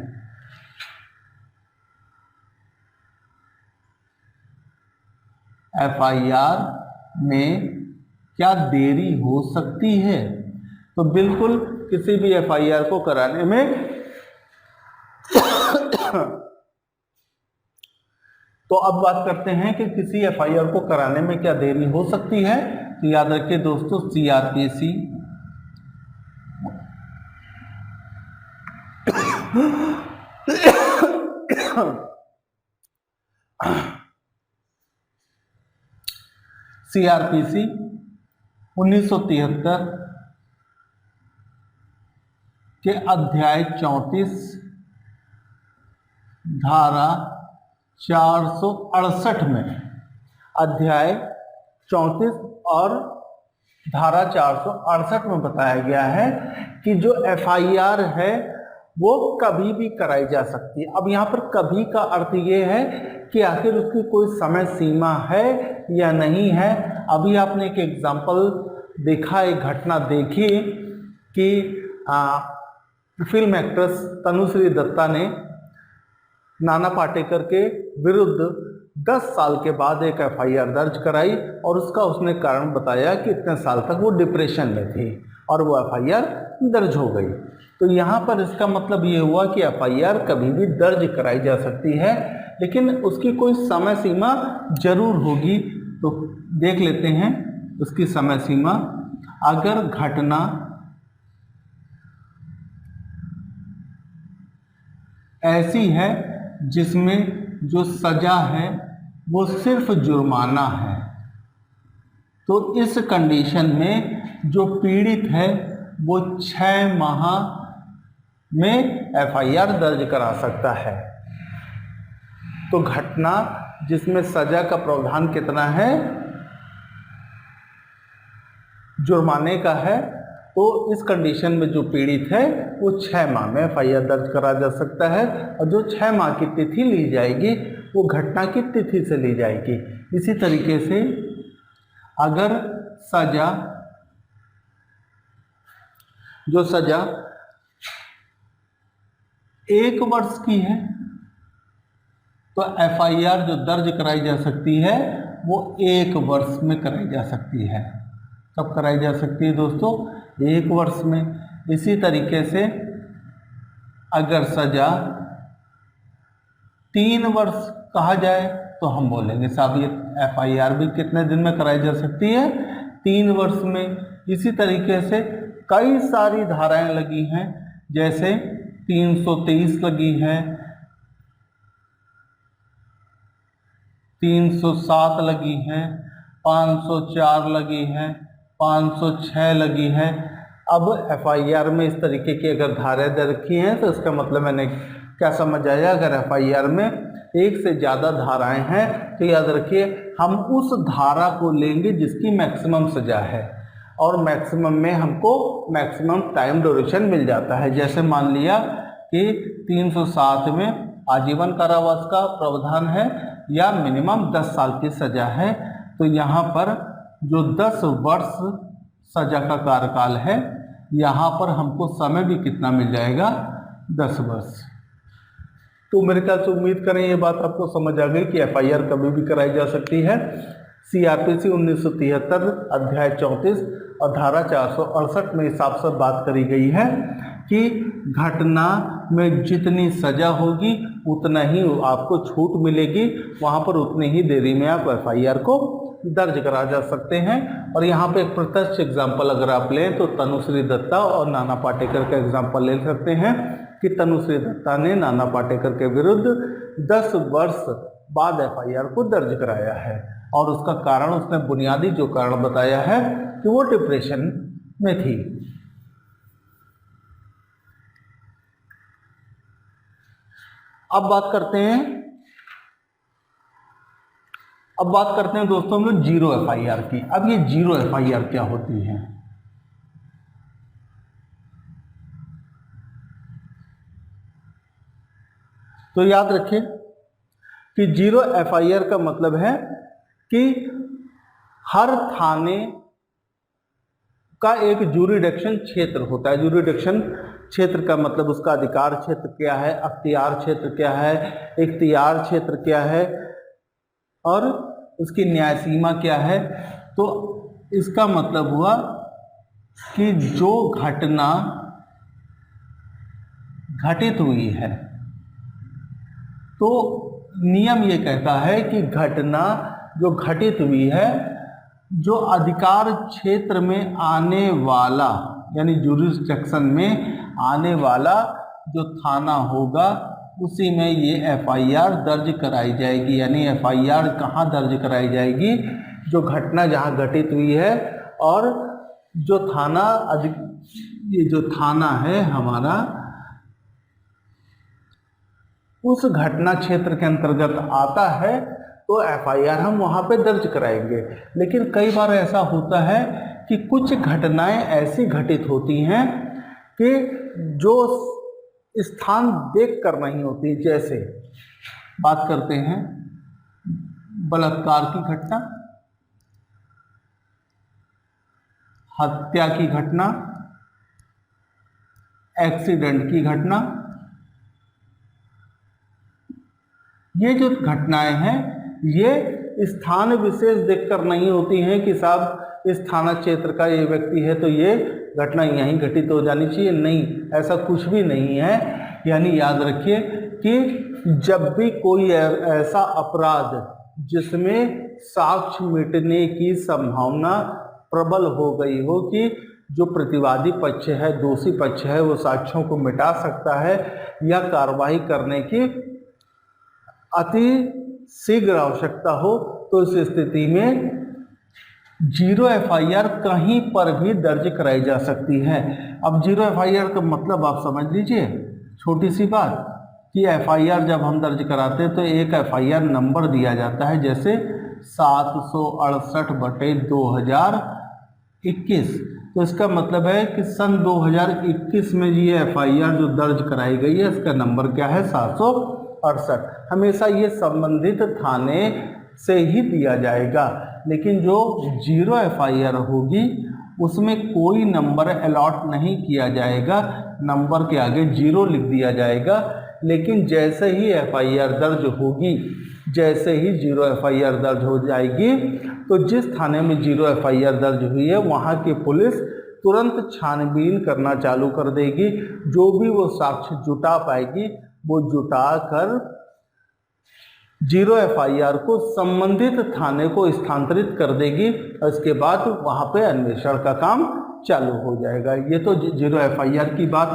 एफआईआर में क्या देरी हो सकती है? तो बिल्कुल किसी भी एफआईआर को कराने में तो अब बात करते हैं कि किसी एफआईआर को कराने में क्या देरी हो सकती है। तो याद रखिए दोस्तों, सीआरपीसी सीआरपीसी 1973 के अध्याय 34 धारा 468 में, अध्याय 34 और धारा 468 में बताया गया है कि जो एफआईआर है वो कभी भी कराई जा सकती है। अब यहाँ पर कभी का अर्थ ये है कि आखिर उसकी कोई समय सीमा है या नहीं है। अभी आपने एक एग्जाम्पल देखा, एक घटना देखी कि फिल्म एक्ट्रेस तनुश्री दत्ता ने नाना पाटेकर के विरुद्ध 10 साल के बाद एक एफआईआर दर्ज कराई और उसका उसने कारण बताया कि इतने साल तक वो डिप्रेशन में थी और वो एफआईआर दर्ज हो गई। तो यहाँ पर इसका मतलब ये हुआ कि एफआईआर कभी भी दर्ज कराई जा सकती है, लेकिन उसकी कोई समय सीमा जरूर होगी। तो देख लेते हैं उसकी समय सीमा। अगर घटना ऐसी है जिसमें जो सजा है वो सिर्फ जुर्माना है, तो इस कंडीशन में जो पीड़ित है वो 6 माह में एफआईआर दर्ज करा सकता है। तो घटना जिसमें सजा का प्रावधान कितना है, जुर्माने का है, तो इस कंडीशन में जो पीड़ित है वो 6 माह में एफआईआर दर्ज करा जा सकता है और जो 6 माह की तिथि ली जाएगी वो घटना की तिथि से ली जाएगी। इसी तरीके से अगर सजा, जो सजा 1 वर्ष की है तो एफआईआर जो दर्ज कराई जा सकती है वो 1 वर्ष में कराई जा सकती है। कब कराई जा सकती है दोस्तों? 1 वर्ष में। इसी तरीके से अगर सजा 3 वर्ष कहा जाए तो हम बोलेंगे साहब ये एफआईआर भी कितने दिन में कराई जा सकती है? 3 वर्ष में। इसी तरीके से कई सारी धाराएं लगी हैं जैसे 323 लगी है, 307 लगी है, 504 लगी है, 506 लगी है। अब एफआईआर में इस तरीके की अगर धाराएं दर्ज की हैं तो इसका मतलब मैंने क्या समझ आया, अगर एफआईआर में एक से ज़्यादा धाराएं हैं तो याद रखिए हम उस धारा को लेंगे जिसकी मैक्सिमम सजा है, और मैक्सिमम में हमको मैक्सिमम टाइम ड्यूरेशन मिल जाता है। जैसे मान लिया कि 307 में आजीवन कारावास का प्रावधान है या मिनिमम 10 साल की सजा है, तो यहाँ पर जो 10 वर्ष सजा का कार्यकाल है, यहाँ पर हमको समय भी कितना मिल जाएगा, 10 वर्ष। तो मेरे ख्याल से उम्मीद करें ये बात आपको समझ आ गई कि एफआईआर कभी भी कराई जा सकती है। सीआरपीसी 1973 अध्याय 34 और धारा 468 में हिसाब से बात करी गई है कि घटना में जितनी सजा होगी उतना ही आपको छूट मिलेगी, वहाँ पर उतनी ही देरी में आप एफआईआर को दर्ज करा जा सकते हैं। और यहाँ पे एक प्रत्यक्ष एग्जाम्पल अगर आप लें तो तनुश्री दत्ता और नाना पाटेकर का एग्जाम्पल ले सकते हैं कि तनुश्री दत्ता ने नाना पाटेकर के विरुद्ध 10 वर्ष बाद एफआईआर को दर्ज कराया है, और उसका कारण उसने बुनियादी जो कारण बताया है कि वो डिप्रेशन में थी। अब बात करते हैं दोस्तों हम लोग जीरो एफआईआर की। अब ये जीरो एफआईआर क्या होती है? तो याद रखिए कि जीरो एफआईआर का मतलब है कि हर थाने का एक ज्यूरिडिक्शन क्षेत्र होता है। ज्यूरिडिक्शन क्षेत्र का मतलब उसका अधिकार क्षेत्र क्या है, अख्तियार क्षेत्र क्या है, इख्तियार क्षेत्र क्या है और उसकी न्याय सीमा क्या है। तो इसका मतलब हुआ कि जो घटना घटित हुई है, तो नियम ये कहता है कि घटना जो घटित हुई है, जो अधिकार क्षेत्र में आने वाला यानी ज्यूरिसडिक्शन में आने वाला जो थाना होगा उसी में ये एफआईआर दर्ज कराई जाएगी। यानी एफआईआर कहाँ दर्ज कराई जाएगी? जो घटना जहाँ घटित हुई है और जो थाना ये जो थाना है हमारा उस घटना क्षेत्र के अंतर्गत आता है, तो एफआईआर हम वहाँ पे दर्ज कराएंगे। लेकिन कई बार ऐसा होता है कि कुछ घटनाएं ऐसी घटित होती हैं कि जो स्थान देख कर नहीं होती। जैसे बात करते हैं बलात्कार की घटना, हत्या की घटना, एक्सीडेंट की घटना। ये जो घटनाएं हैं ये स्थान विशेष देखकर नहीं होती हैं कि साहब इस थाना क्षेत्र का ये व्यक्ति है तो ये घटना यहीं घटित हो जानी चाहिए। नहीं, ऐसा कुछ भी नहीं है। यानी याद रखिए कि जब भी कोई ऐसा अपराध जिसमें साक्ष्य मिटने की संभावना प्रबल हो गई हो कि जो प्रतिवादी पक्ष है, दोषी पक्ष है, वो साक्ष्यों को मिटा सकता है या कार्रवाई करने की अति शीघ्र आवश्यकता हो, तो इस स्थिति में जीरो एफआईआर कहीं पर भी दर्ज कराई जा सकती है। अब जीरो एफआईआर का मतलब आप समझ लीजिए, छोटी सी बात कि एफआईआर जब हम दर्ज कराते हैं तो एक एफआईआर नंबर दिया जाता है, जैसे 768/2021। तो इसका मतलब है कि सन 2021 में ये एफआईआर जो दर्ज कराई गई है इसका नंबर क्या है, 768। हमेशा ये संबंधित थाने से ही दिया जाएगा। लेकिन जो जीरो एफआईआर होगी उसमें कोई नंबर अलॉट नहीं किया जाएगा, नंबर के आगे जीरो लिख दिया जाएगा। लेकिन जैसे ही एफआईआर दर्ज होगी, जैसे ही जीरो एफआईआर दर्ज हो जाएगी, तो जिस थाने में जीरो एफआईआर दर्ज हुई है वहाँ की पुलिस तुरंत छानबीन करना चालू कर देगी। जो भी वो साक्ष्य जुटा पाएगी वो जुटा कर जीरो एफआईआर को संबंधित थाने को स्थानांतरित कर देगी और इसके बाद वहाँ पे अन्वेषण का काम चालू हो जाएगा। ये तो जीरो एफआईआर की बात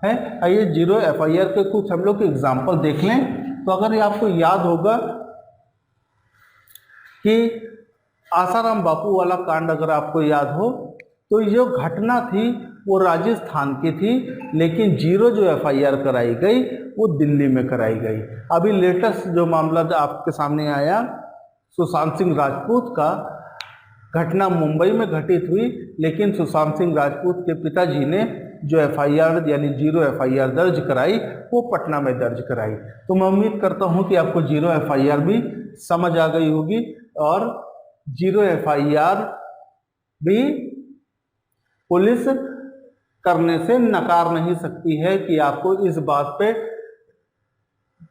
है। आइए 0 FIR के कुछ हम लोग एग्जाम्पल देख लें। तो अगर ये आपको याद होगा कि आसाराम बापू वाला कांड अगर आपको याद हो, तो ये जो घटना थी वो राजस्थान की थी, लेकिन 0 जो FIR कराई गई वो दिल्ली में कराई गई। अभी लेटेस्ट जो मामला आपके सामने आया सुशांत सिंह राजपूत का, घटना मुंबई में घटित हुई, लेकिन सुशांत सिंह राजपूत के पिताजी ने जो FIR यानी 0 FIR दर्ज कराई वो पटना में दर्ज कराई। तो मैं उम्मीद करता हूं कि आपको 0 FIR भी समझ आ गई होगी और 0 FIR भी पुलिस करने से नकार नहीं सकती है कि आपको इस बात पे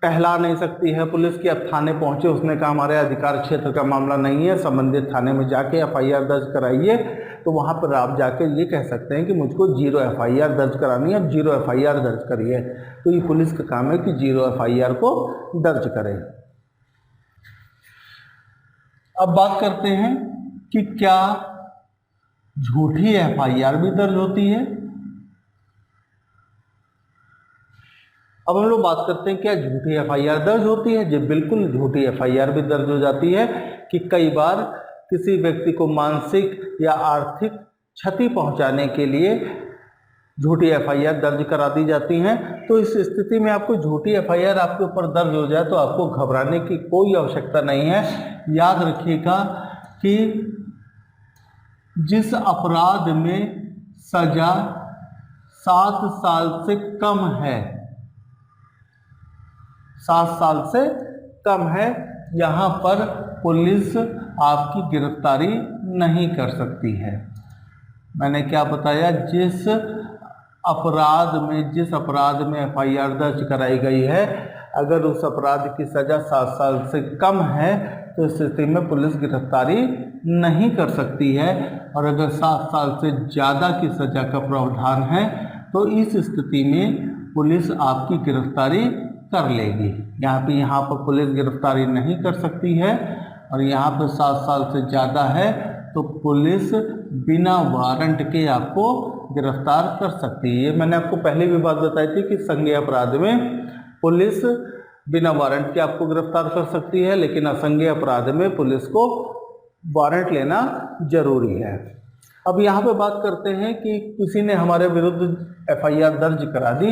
टहला नहीं सकती है पुलिस की अब थाने पहुंचे, उसने कहा हमारे अधिकार क्षेत्र का मामला नहीं है, संबंधित थाने में जाके FIR दर्ज कराइए। तो वहां पर आप जाके ये कह सकते हैं कि मुझको 0 FIR दर्ज करानी है, अब 0 FIR दर्ज करिए। तो ये पुलिस का काम है कि 0 FIR को दर्ज करें। अब बात करते हैं कि क्या झूठी FIR भी दर्ज होती है। अब हम लोग बात करते हैं क्या झूठी FIR दर्ज होती है। जी बिल्कुल, झूठी FIR भी दर्ज हो जाती है कि कई बार किसी व्यक्ति को मानसिक या आर्थिक क्षति पहुंचाने के लिए झूठी FIR दर्ज करा दी जाती हैं। तो इस स्थिति में आपको झूठी FIR आपके ऊपर दर्ज हो जाए तो आपको घबराने की कोई आवश्यकता नहीं है। याद रखिएगा कि जिस अपराध में सजा 7 साल से कम है, 7 साल से कम है, यहाँ पर पुलिस आपकी गिरफ्तारी नहीं कर सकती है। मैंने क्या बताया, जिस अपराध में FIR दर्ज कराई गई है, अगर उस अपराध की सज़ा 7 साल से कम है तो इस स्थिति में पुलिस गिरफ्तारी नहीं कर सकती है। और अगर 7 साल से ज़्यादा की सज़ा का प्रावधान है तो इस स्थिति में पुलिस आपकी गिरफ्तारी कर लेगी। यहाँ पर पुलिस गिरफ्तारी नहीं कर सकती है और यहाँ पर 7 साल से ज़्यादा है तो पुलिस बिना वारंट के आपको गिरफ्तार कर सकती है। ये मैंने आपको पहले भी बात बताई थी कि संज्ञेय अपराध में पुलिस बिना वारंट के आपको गिरफ्तार कर सकती है, लेकिन असंज्ञेय अपराध में पुलिस को वारंट लेना जरूरी है। अब यहाँ पे बात करते हैं कि किसी ने हमारे विरुद्ध FIR दर्ज करा दी,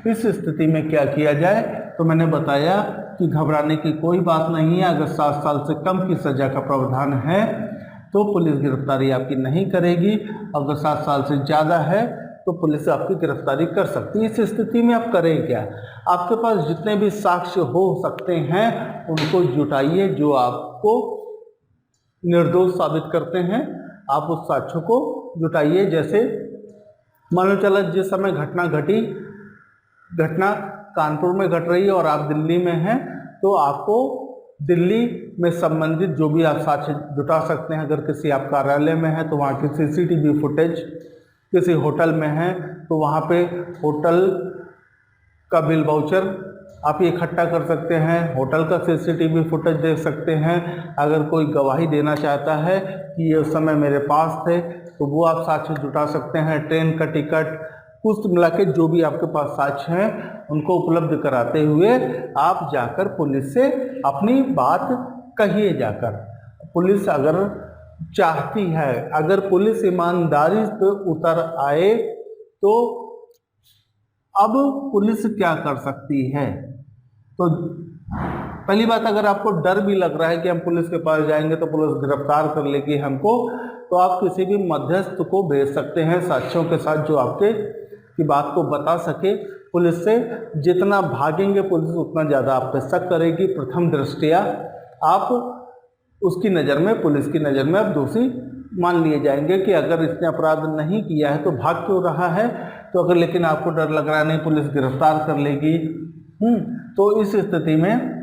इस स्थिति में क्या किया जाए। तो मैंने बताया कि घबराने की कोई बात नहीं है। अगर 7 साल से कम की सज़ा का प्रावधान है तो पुलिस गिरफ्तारी आपकी नहीं करेगी। अगर 7 साल से ज़्यादा है तो पुलिस आपकी गिरफ्तारी कर सकती है। इस स्थिति में आप करें क्या, आपके पास जितने भी साक्ष्य हो सकते हैं उनको जुटाइए जो आपको निर्दोष साबित करते हैं। आप उस साक्ष्यों को जुटाइए। जैसे मान लो चला जिस समय घटना कानपुर में घट रही है और आप दिल्ली में हैं, तो आपको दिल्ली में संबंधित जो भी आप साक्ष्य जुटा सकते हैं। अगर किसी आप कार्यालय में है तो वहाँ की CCTV फुटेज, किसी होटल में है तो वहाँ पे होटल का बिल वाउचर आप इकट्ठा कर सकते हैं, होटल का CCTV फुटेज देख सकते हैं। अगर कोई गवाही देना चाहता है कि ये उस समय मेरे पास थे तो वो आप साक्ष्य जुटा सकते हैं। ट्रेन का टिकट, कुछ मिला के जो भी आपके पास साक्ष्य हैं उनको उपलब्ध कराते हुए आप जाकर पुलिस से अपनी बात कहिए। जाकर पुलिस अगर चाहती है, अगर पुलिस ईमानदारी पे उतर आए तो अब पुलिस क्या कर सकती है। तो पहली बात, अगर आपको डर भी लग रहा है कि हम पुलिस के पास जाएंगे तो पुलिस गिरफ्तार कर लेगी हमको, तो आप किसी भी मध्यस्थ को भेज सकते हैं साक्ष्यों के साथ जो आपके की बात को बता सके। पुलिस से जितना भागेंगे पुलिस उतना ज़्यादा आप पे शक करेगी। प्रथम दृष्टया आप उसकी नज़र में, पुलिस की नज़र में आप दोषी मान लिए जाएंगे कि अगर इसने अपराध नहीं किया है तो भाग क्यों रहा है। तो अगर लेकिन आपको डर लग रहा है नहीं पुलिस गिरफ्तार कर लेगी, तो इस स्थिति में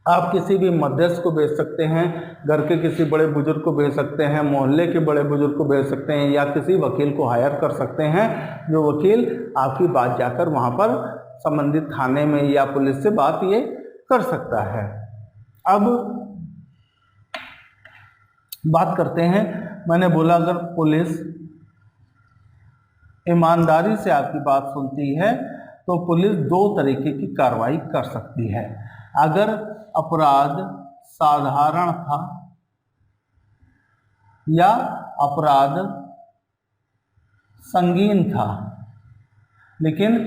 आप किसी भी मध्यस्थ को भेज सकते हैं, घर के किसी बड़े बुजुर्ग को भेज सकते हैं, मोहल्ले के बड़े बुजुर्ग को भेज सकते हैं, या किसी वकील को हायर कर सकते हैं जो वकील आपकी बात जाकर वहाँ पर संबंधित थाने में या पुलिस से बात ये कर सकता है। अब बात करते हैं, मैंने बोला अगर पुलिस ईमानदारी से आपकी बात सुनती है तो पुलिस दो तरीके की कार्रवाई कर सकती है। अगर अपराध साधारण था या अपराध संगीन था, लेकिन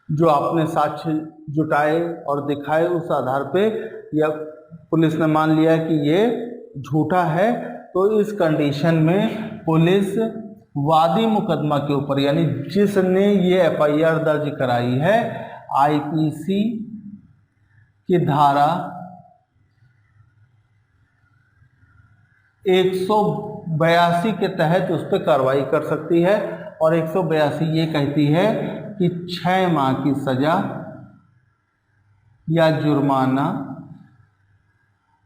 जो आपने साक्ष्य जुटाए और दिखाए उस आधार पे या पुलिस ने मान लिया कि ये झूठा है, तो इस कंडीशन में पुलिस वादी मुकदमा के ऊपर, यानी जिसने ये एफआईआर दर्ज कराई है, आईपीसी की धारा 182 के तहत उस पर कार्रवाई कर सकती है। और 182 ये कहती है कि 6 माह की सजा या जुर्माना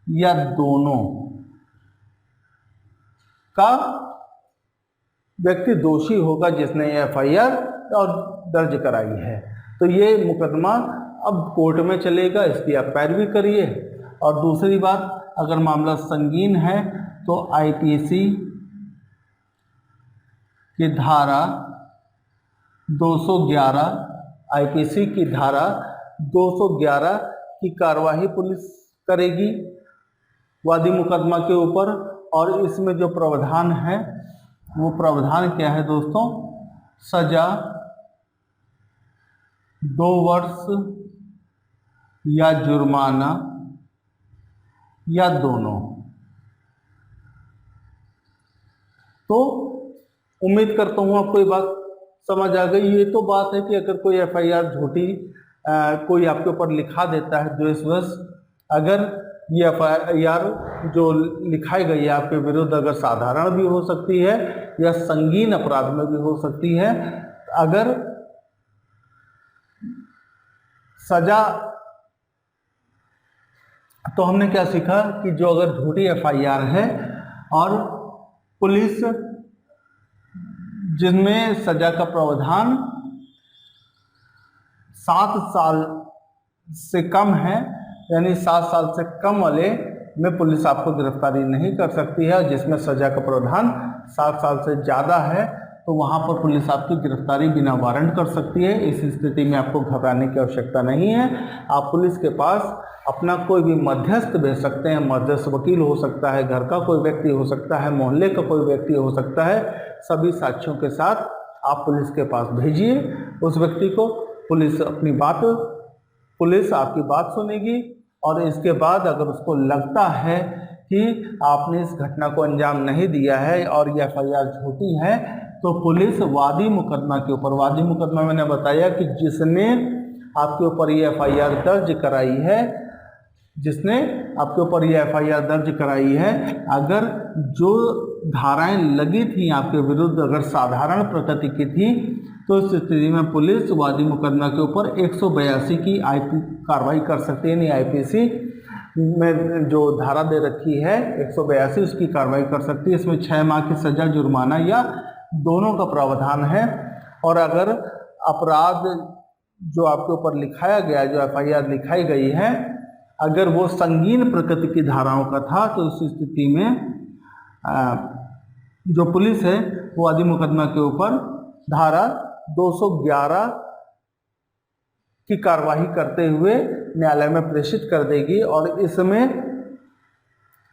या दोनों का व्यक्ति दोषी होगा जिसने एफआईआर और दर्ज कराई है। तो ये मुकदमा अब कोर्ट में चलेगा, इसकी आप पैरवी करिए। और दूसरी बात, अगर मामला संगीन है तो आईपीसी की धारा 211 आईपीसी की धारा 211 की कार्यवाही पुलिस करेगी वादी मुकदमा के ऊपर। और इसमें जो प्रावधान है वो प्रावधान क्या है दोस्तों? सजा 2 वर्ष या जुर्माना या दोनों। तो उम्मीद करता हूँ आपको ये बात समझ आ गई। ये तो बात है कि अगर कोई एफआईआर झूठी कोई आपके ऊपर लिखा देता है द्वेषवश, अगर ये एफआईआर जो लिखाई गई है आपके विरुद्ध अगर साधारण भी हो सकती है या संगीन अपराध में भी हो सकती है, अगर सजा, तो हमने क्या सीखा कि जो अगर झूठी एफआईआर है और पुलिस जिनमें सजा का प्रावधान 7 साल से कम है, यानी 7 साल से कम वाले में पुलिस आपको गिरफ्तारी नहीं कर सकती है। जिसमें सजा का प्रावधान 7 साल से ज़्यादा है तो वहाँ पर पुलिस आपकी गिरफ्तारी बिना वारंट कर सकती है। इस स्थिति में आपको घबराने की आवश्यकता नहीं है। आप पुलिस के पास अपना कोई भी मध्यस्थ भेज सकते हैं। मध्यस्थ वकील हो सकता है, घर का कोई व्यक्ति हो सकता है, मोहल्ले का कोई व्यक्ति हो सकता है। सभी साक्ष्यों के साथ आप पुलिस के पास भेजिए उस व्यक्ति को। पुलिस आपकी बात सुनेगी और इसके बाद अगर उसको लगता है कि आपने इस घटना को अंजाम नहीं दिया है और ये एफआईआर झूठी है, तो पुलिस वादी मुकदमा के ऊपर, वादी मुकदमा मैंने बताया कि जिसने आपके ऊपर ये एफआईआर दर्ज कराई है, जिसने आपके ऊपर ये एफआईआर दर्ज कराई है, अगर जो धाराएं लगी थी आपके विरुद्ध अगर साधारण प्रकृति की थी, तो इस स्थिति में पुलिस वादी मुकदमा के ऊपर 182 की कार्रवाई कर सकती है। यानी आईपीसी में जो धारा दे रखी है 182 उसकी कार्रवाई कर सकती है। इसमें 6 माह की सजा, जुर्माना या दोनों का प्रावधान है। और अगर अपराध जो आपके ऊपर लिखाया गया, जो एफआईआर लिखाई गई है, अगर वो संगीन प्रकृति की धाराओं का था, तो उस स्थिति में जो पुलिस है वो वादी मुकदमा के ऊपर धारा 211 की कार्यवाही करते हुए न्यायालय में प्रेषित कर देगी। और इसमें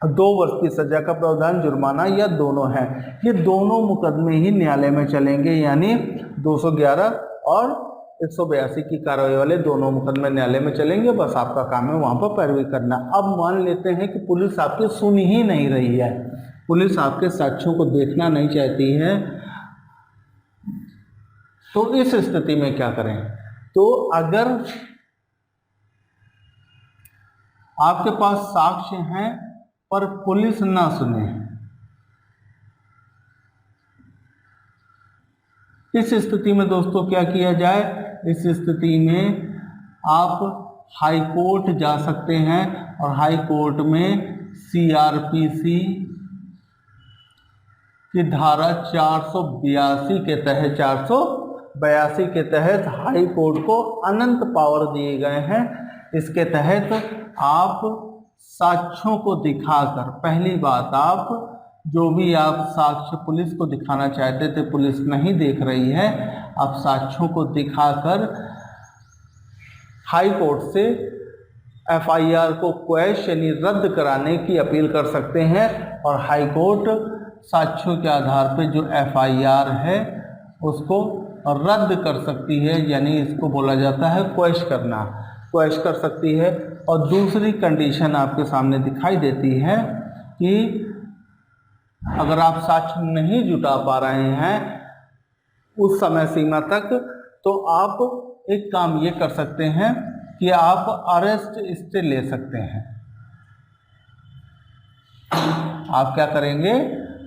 2 वर्ष की सजा का प्रावधान, जुर्माना या दोनों है। ये दोनों मुकदमे ही न्यायालय में चलेंगे, यानी 211 और 182 की कार्रवाई वाले दोनों मुकदमे न्यायालय में चलेंगे। बस आपका काम है वहाँ पर पैरवी करना। अब मान लेते हैं कि पुलिस आपकी सुन ही नहीं रही है, पुलिस आपके साक्ष्यों को देखना नहीं चाहती है, तो इस स्थिति में क्या करें? तो अगर आपके पास साक्ष्य हैं पर पुलिस ना सुने, इस स्थिति में दोस्तों क्या किया जाए? इस स्थिति में आप हाई कोर्ट जा सकते हैं और हाई कोर्ट में सीआरपीसी की धारा 482 के तहत 482 के तहत हाई कोर्ट को अनंत पावर दिए गए हैं। इसके तहत आप साक्ष्यों को दिखाकर, पहली बात, आप जो भी आप साक्ष्य पुलिस को दिखाना चाहते थे पुलिस नहीं देख रही है, आप साक्ष्यों को दिखाकर हाई कोर्ट से एफआईआर को क्वैश यानी रद्द कराने की अपील कर सकते हैं और हाई कोर्ट साक्ष्यों के आधार पर जो एफआईआर है उसको रद्द कर सकती है, यानी इसको बोला जाता है क्वैश करना, क्वैश कर सकती है। और दूसरी कंडीशन आपके सामने दिखाई देती है कि अगर आप साक्ष्य नहीं जुटा पा रहे हैं उस समय सीमा तक, तो आप एक काम ये कर सकते हैं कि आप अरेस्ट स्टे ले सकते हैं। आप क्या करेंगे,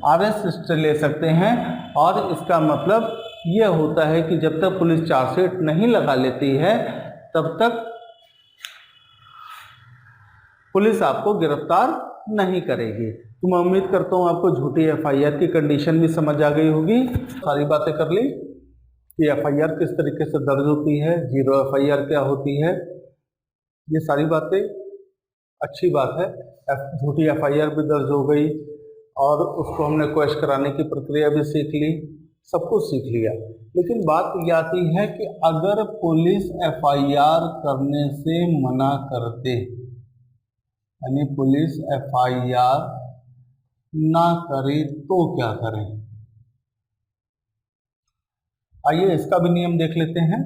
अरेस्ट स्टे ले सकते हैं। और इसका मतलब ये होता है कि जब तक पुलिस चार्जशीट नहीं लगा लेती है तब तक पुलिस आपको गिरफ्तार नहीं करेगी। तो मैं उम्मीद करता हूँ आपको झूठी एफआईआर की कंडीशन भी समझ आ गई होगी। सारी बातें कर ली कि एफआईआर किस तरीके से दर्ज होती है, जीरो एफआईआर क्या होती है, ये सारी बातें अच्छी बात है। झूठी एफआईआर भी दर्ज हो गई और उसको हमने क्वैश कराने की प्रक्रिया भी सीख ली, सब कुछ सीख लिया। लेकिन बात ये आती है कि अगर पुलिस एफआईआर करने से मना करते, यानी पुलिस एफआईआर ना करे तो क्या करें। आइए इसका भी नियम देख लेते हैं।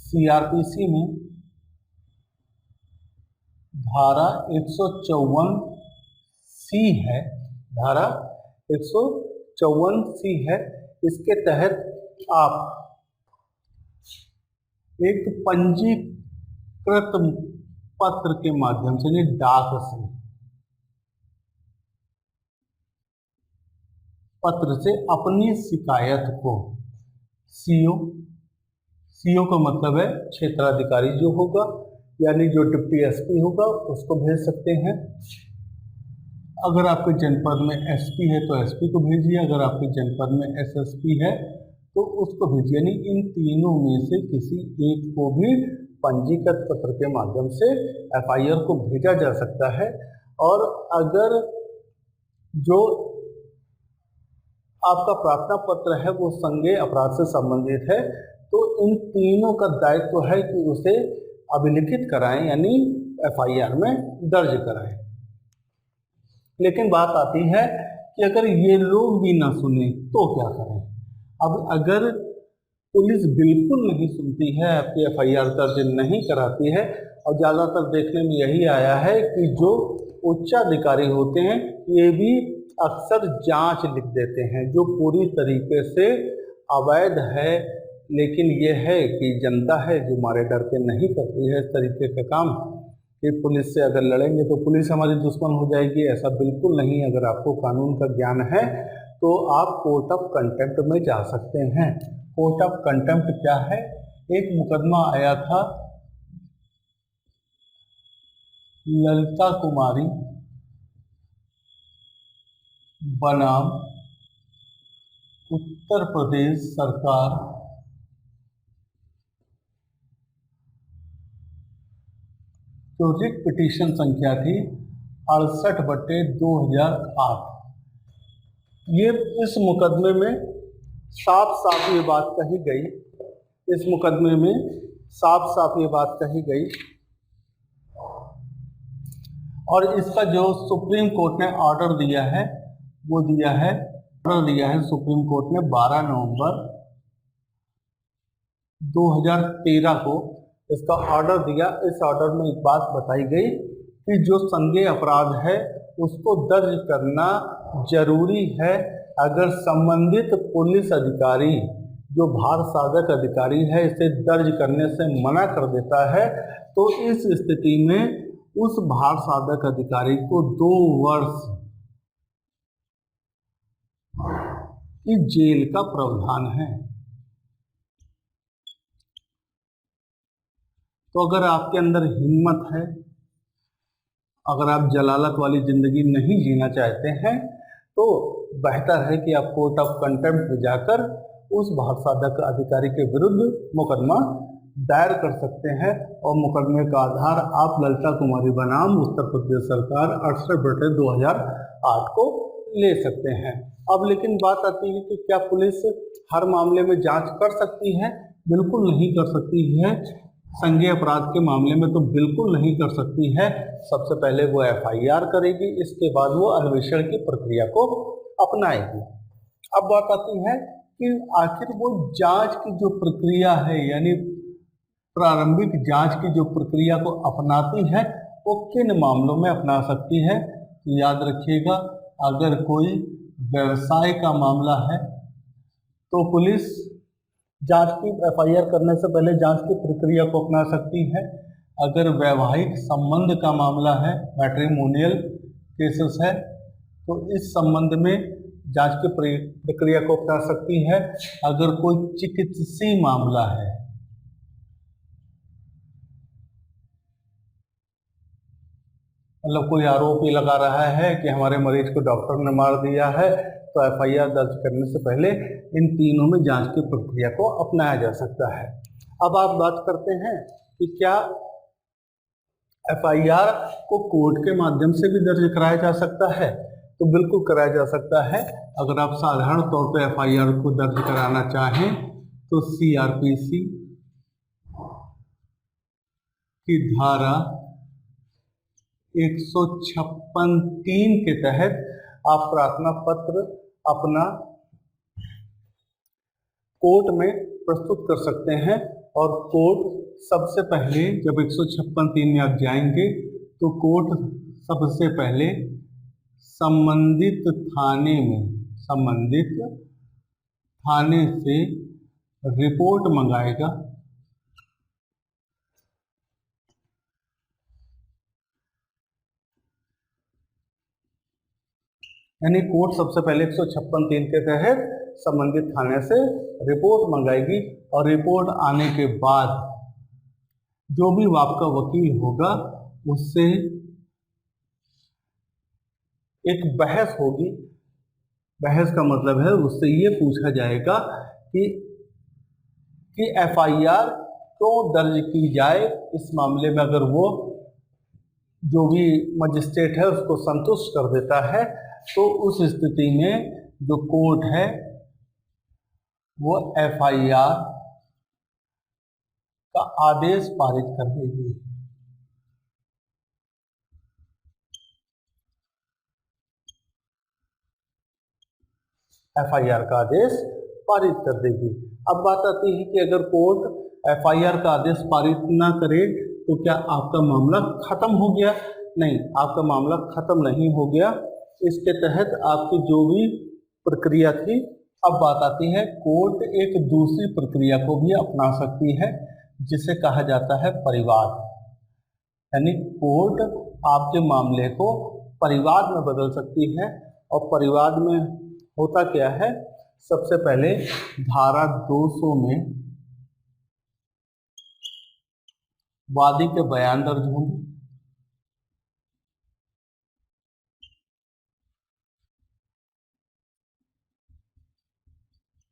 सीआरपीसी में धारा 154 सी है, धारा 154 सी है। इसके तहत आप एक पंजीकृत पत्र के माध्यम से, यानी डाक से, पत्र से अपनी शिकायत को सीओ का मतलब है क्षेत्राधिकारी जो होगा, यानी जो डिप्टी एसपी होगा उसको भेज सकते हैं। अगर आपके जनपद में एसपी है तो एसपी को भेजिए, अगर आपके जनपद में एसएसपी है तो उसको भेजिए। यानी इन तीनों में से किसी एक को भी पंजीकृत पत्र के माध्यम से एफआईआर को भेजा जा सकता है। और अगर जो आपका प्रार्थना पत्र है वो संज्ञेय अपराध से संबंधित है तो इन तीनों का दायित्व है कि उसे अभिलिखित कराएं, यानी एफआईआर में दर्ज कराएं। लेकिन बात आती है कि अगर ये लोग भी ना सुने तो क्या करें। अब अगर पुलिस बिल्कुल नहीं सुनती है, आपकी एफआईआर दर्ज नहीं कराती है, और ज़्यादातर देखने में यही आया है कि जो उच्चाधिकारी होते हैं ये भी अक्सर जांच लिख देते हैं जो पूरी तरीके से अवैध है। लेकिन ये है कि जनता है जो मारे डर के नहीं करती है इस तरीके का काम कि पुलिस से अगर लड़ेंगे तो पुलिस हमारी दुश्मन हो जाएगी, ऐसा बिल्कुल नहीं। अगर आपको कानून का ज्ञान है तो आप कोर्ट ऑफ कंटेम्प्ट में जा सकते हैं। कोर्ट ऑफ कंटेम्प्ट क्या है, एक मुकदमा आया था ललिता कुमारी बनाम उत्तर प्रदेश सरकार जो रिट पिटीशन संख्या थी 68/2008। ये इस मुकदमे में साफ साफ ये बात कही गई, इस मुकदमे में साफ साफ ये बात कही गई और इसका जो सुप्रीम कोर्ट ने ऑर्डर दिया है वो दिया है सुप्रीम कोर्ट ने 12 नवंबर 2013 को इसका ऑर्डर दिया। इस ऑर्डर में एक बात बताई गई कि जो संज्ञेय अपराध है उसको दर्ज करना जरूरी है। अगर संबंधित पुलिस अधिकारी जो भार साधक अधिकारी है इसे दर्ज करने से मना कर देता है तो इस स्थिति में उस भार साधक अधिकारी को 2 वर्ष की जेल का प्रावधान है। तो अगर आपके अंदर हिम्मत है, अगर आप जलालत वाली जिंदगी नहीं जीना चाहते हैं तो बेहतर है कि आप कोर्ट ऑफ कंटेम्प्ट में जाकर उस भार साधक अधिकारी के विरुद्ध मुकदमा दायर कर सकते हैं और मुकदमे का आधार आप ललिता कुमारी बनाम उत्तर प्रदेश सरकार 68/2008 को ले सकते हैं। अब लेकिन बात आती है कि क्या पुलिस हर मामले में जांच कर सकती है? बिल्कुल नहीं कर सकती है। संज्ञेय अपराध के मामले में तो बिल्कुल नहीं कर सकती है। सबसे पहले वो FIR करेगी, इसके बाद वो अन्वेषण की प्रक्रिया को अपनाएगी। अब बात आती है कि आखिर वो जांच की जो प्रक्रिया है, यानी प्रारंभिक जांच की जो प्रक्रिया को अपनाती है, वो किन मामलों में अपना सकती है। तो याद रखिएगा, अगर कोई व्यवसाय का मामला है तो पुलिस जांच की FIR करने से पहले जांच की प्रक्रिया को अपना सकती है। अगर वैवाहिक संबंध का मामला है, मैट्रिमोनियल केसेस है, तो इस संबंध में जांच की प्रक्रिया को अपना सकती है। अगर कोई चिकित्सीय मामला है, मतलब कोई आरोप लगा रहा है कि हमारे मरीज को डॉक्टर ने मार दिया है, तो FIR दर्ज करने से पहले इन तीनों में जांच की प्रक्रिया को अपनाया जा सकता है। अब आप बात करते हैं कि क्या FIR को कोर्ट के माध्यम से भी दर्ज कराया जा सकता है? तो बिल्कुल कराया जा सकता है। अगर आप साधारण तौर पे FIR को दर्ज कराना चाहें तो CRPC की धारा 156(3) के तहत आप प्रार्थना पत्र अपना कोर्ट में प्रस्तुत कर सकते हैं। और कोर्ट सबसे पहले जब 156(3) में आप जाएंगे तो कोर्ट सबसे पहले संबंधित थाने से रिपोर्ट मंगाएगा। यानी कोर्ट सबसे पहले 156(3) के तहत संबंधित थाने से रिपोर्ट मंगाएगी और रिपोर्ट आने के बाद जो भी आपका वकील होगा उससे एक बहस होगी। बहस का मतलब है उससे ये पूछा जाएगा कि FIR क्यों दर्ज की जाए इस मामले में। अगर वो जो भी मजिस्ट्रेट है उसको संतुष्ट कर देता है तो उस स्थिति में जो कोर्ट है वो FIR का आदेश पारित कर देगी। FIR का आदेश पारित कर देगी। अब बात आती है कि अगर कोर्ट FIR का आदेश पारित ना करे तो क्या आपका मामला खत्म हो गया? नहीं, आपका मामला खत्म नहीं हो गया। इसके तहत आपकी जो भी प्रक्रिया थी, अब बात आती है कोर्ट एक दूसरी प्रक्रिया को भी अपना सकती है जिसे कहा जाता है परिवाद। यानी कोर्ट आपके मामले को परिवाद में बदल सकती है। और परिवाद में होता क्या है, सबसे पहले धारा 200 में वादी के बयान दर्ज होंगे।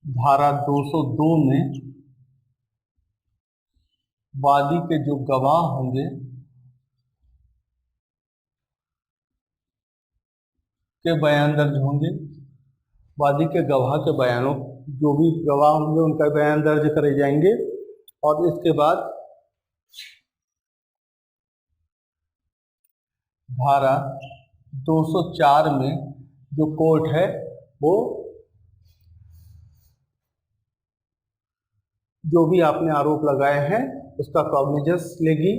धारा 202 में वादी के जो गवाह होंगे के बयान दर्ज होंगे। वादी के गवाह के बयानों, जो भी गवाह होंगे उनका बयान दर्ज करे जाएंगे। और इसके बाद धारा 204 में जो कोर्ट है वो जो भी आपने आरोप लगाए हैं उसका कॉग्निजेंस लेगी।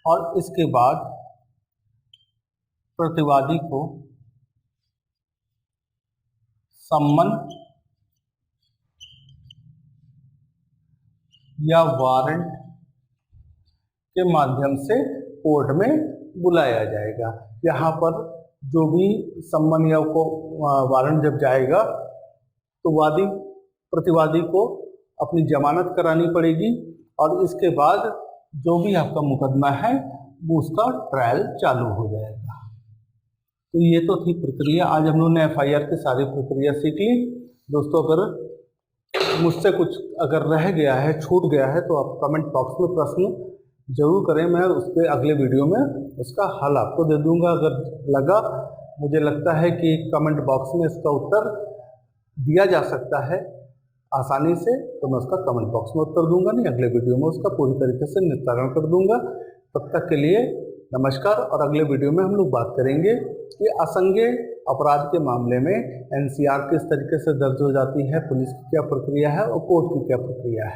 और इसके बाद प्रतिवादी को सम्मन या वारंट के माध्यम से कोर्ट में बुलाया जाएगा। यहाँ पर जो भी सम्मन या को वारंट जब जाएगा तो प्रतिवादी को अपनी जमानत करानी पड़ेगी और इसके बाद जो भी आपका मुकदमा है वो उसका ट्रायल चालू हो जाएगा। तो ये तो थी प्रक्रिया। आज हम लोगों ने एफआईआर की सारी प्रक्रिया सीख ली। दोस्तों, अगर मुझसे कुछ अगर रह गया है, छूट गया है, तो आप कमेंट बॉक्स में प्रश्न जरूर करें। मैं उसके अगले वीडियो में उसका हल आपको दे दूंगा। अगर मुझे लगता है कि कमेंट बॉक्स में इसका उत्तर दिया जा सकता है आसानी से, तो मैं उसका कमेंट बॉक्स में उत्तर दूंगा, नहीं अगले वीडियो में उसका पूरी तरीके से निस्तारण कर दूंगा। तब तक के लिए नमस्कार। और अगले वीडियो में हम लोग बात करेंगे कि असंज्ञेय अपराध के मामले में एनसीआर किस तरीके से दर्ज हो जाती है, पुलिस की क्या प्रक्रिया है और कोर्ट की क्या प्रक्रिया है।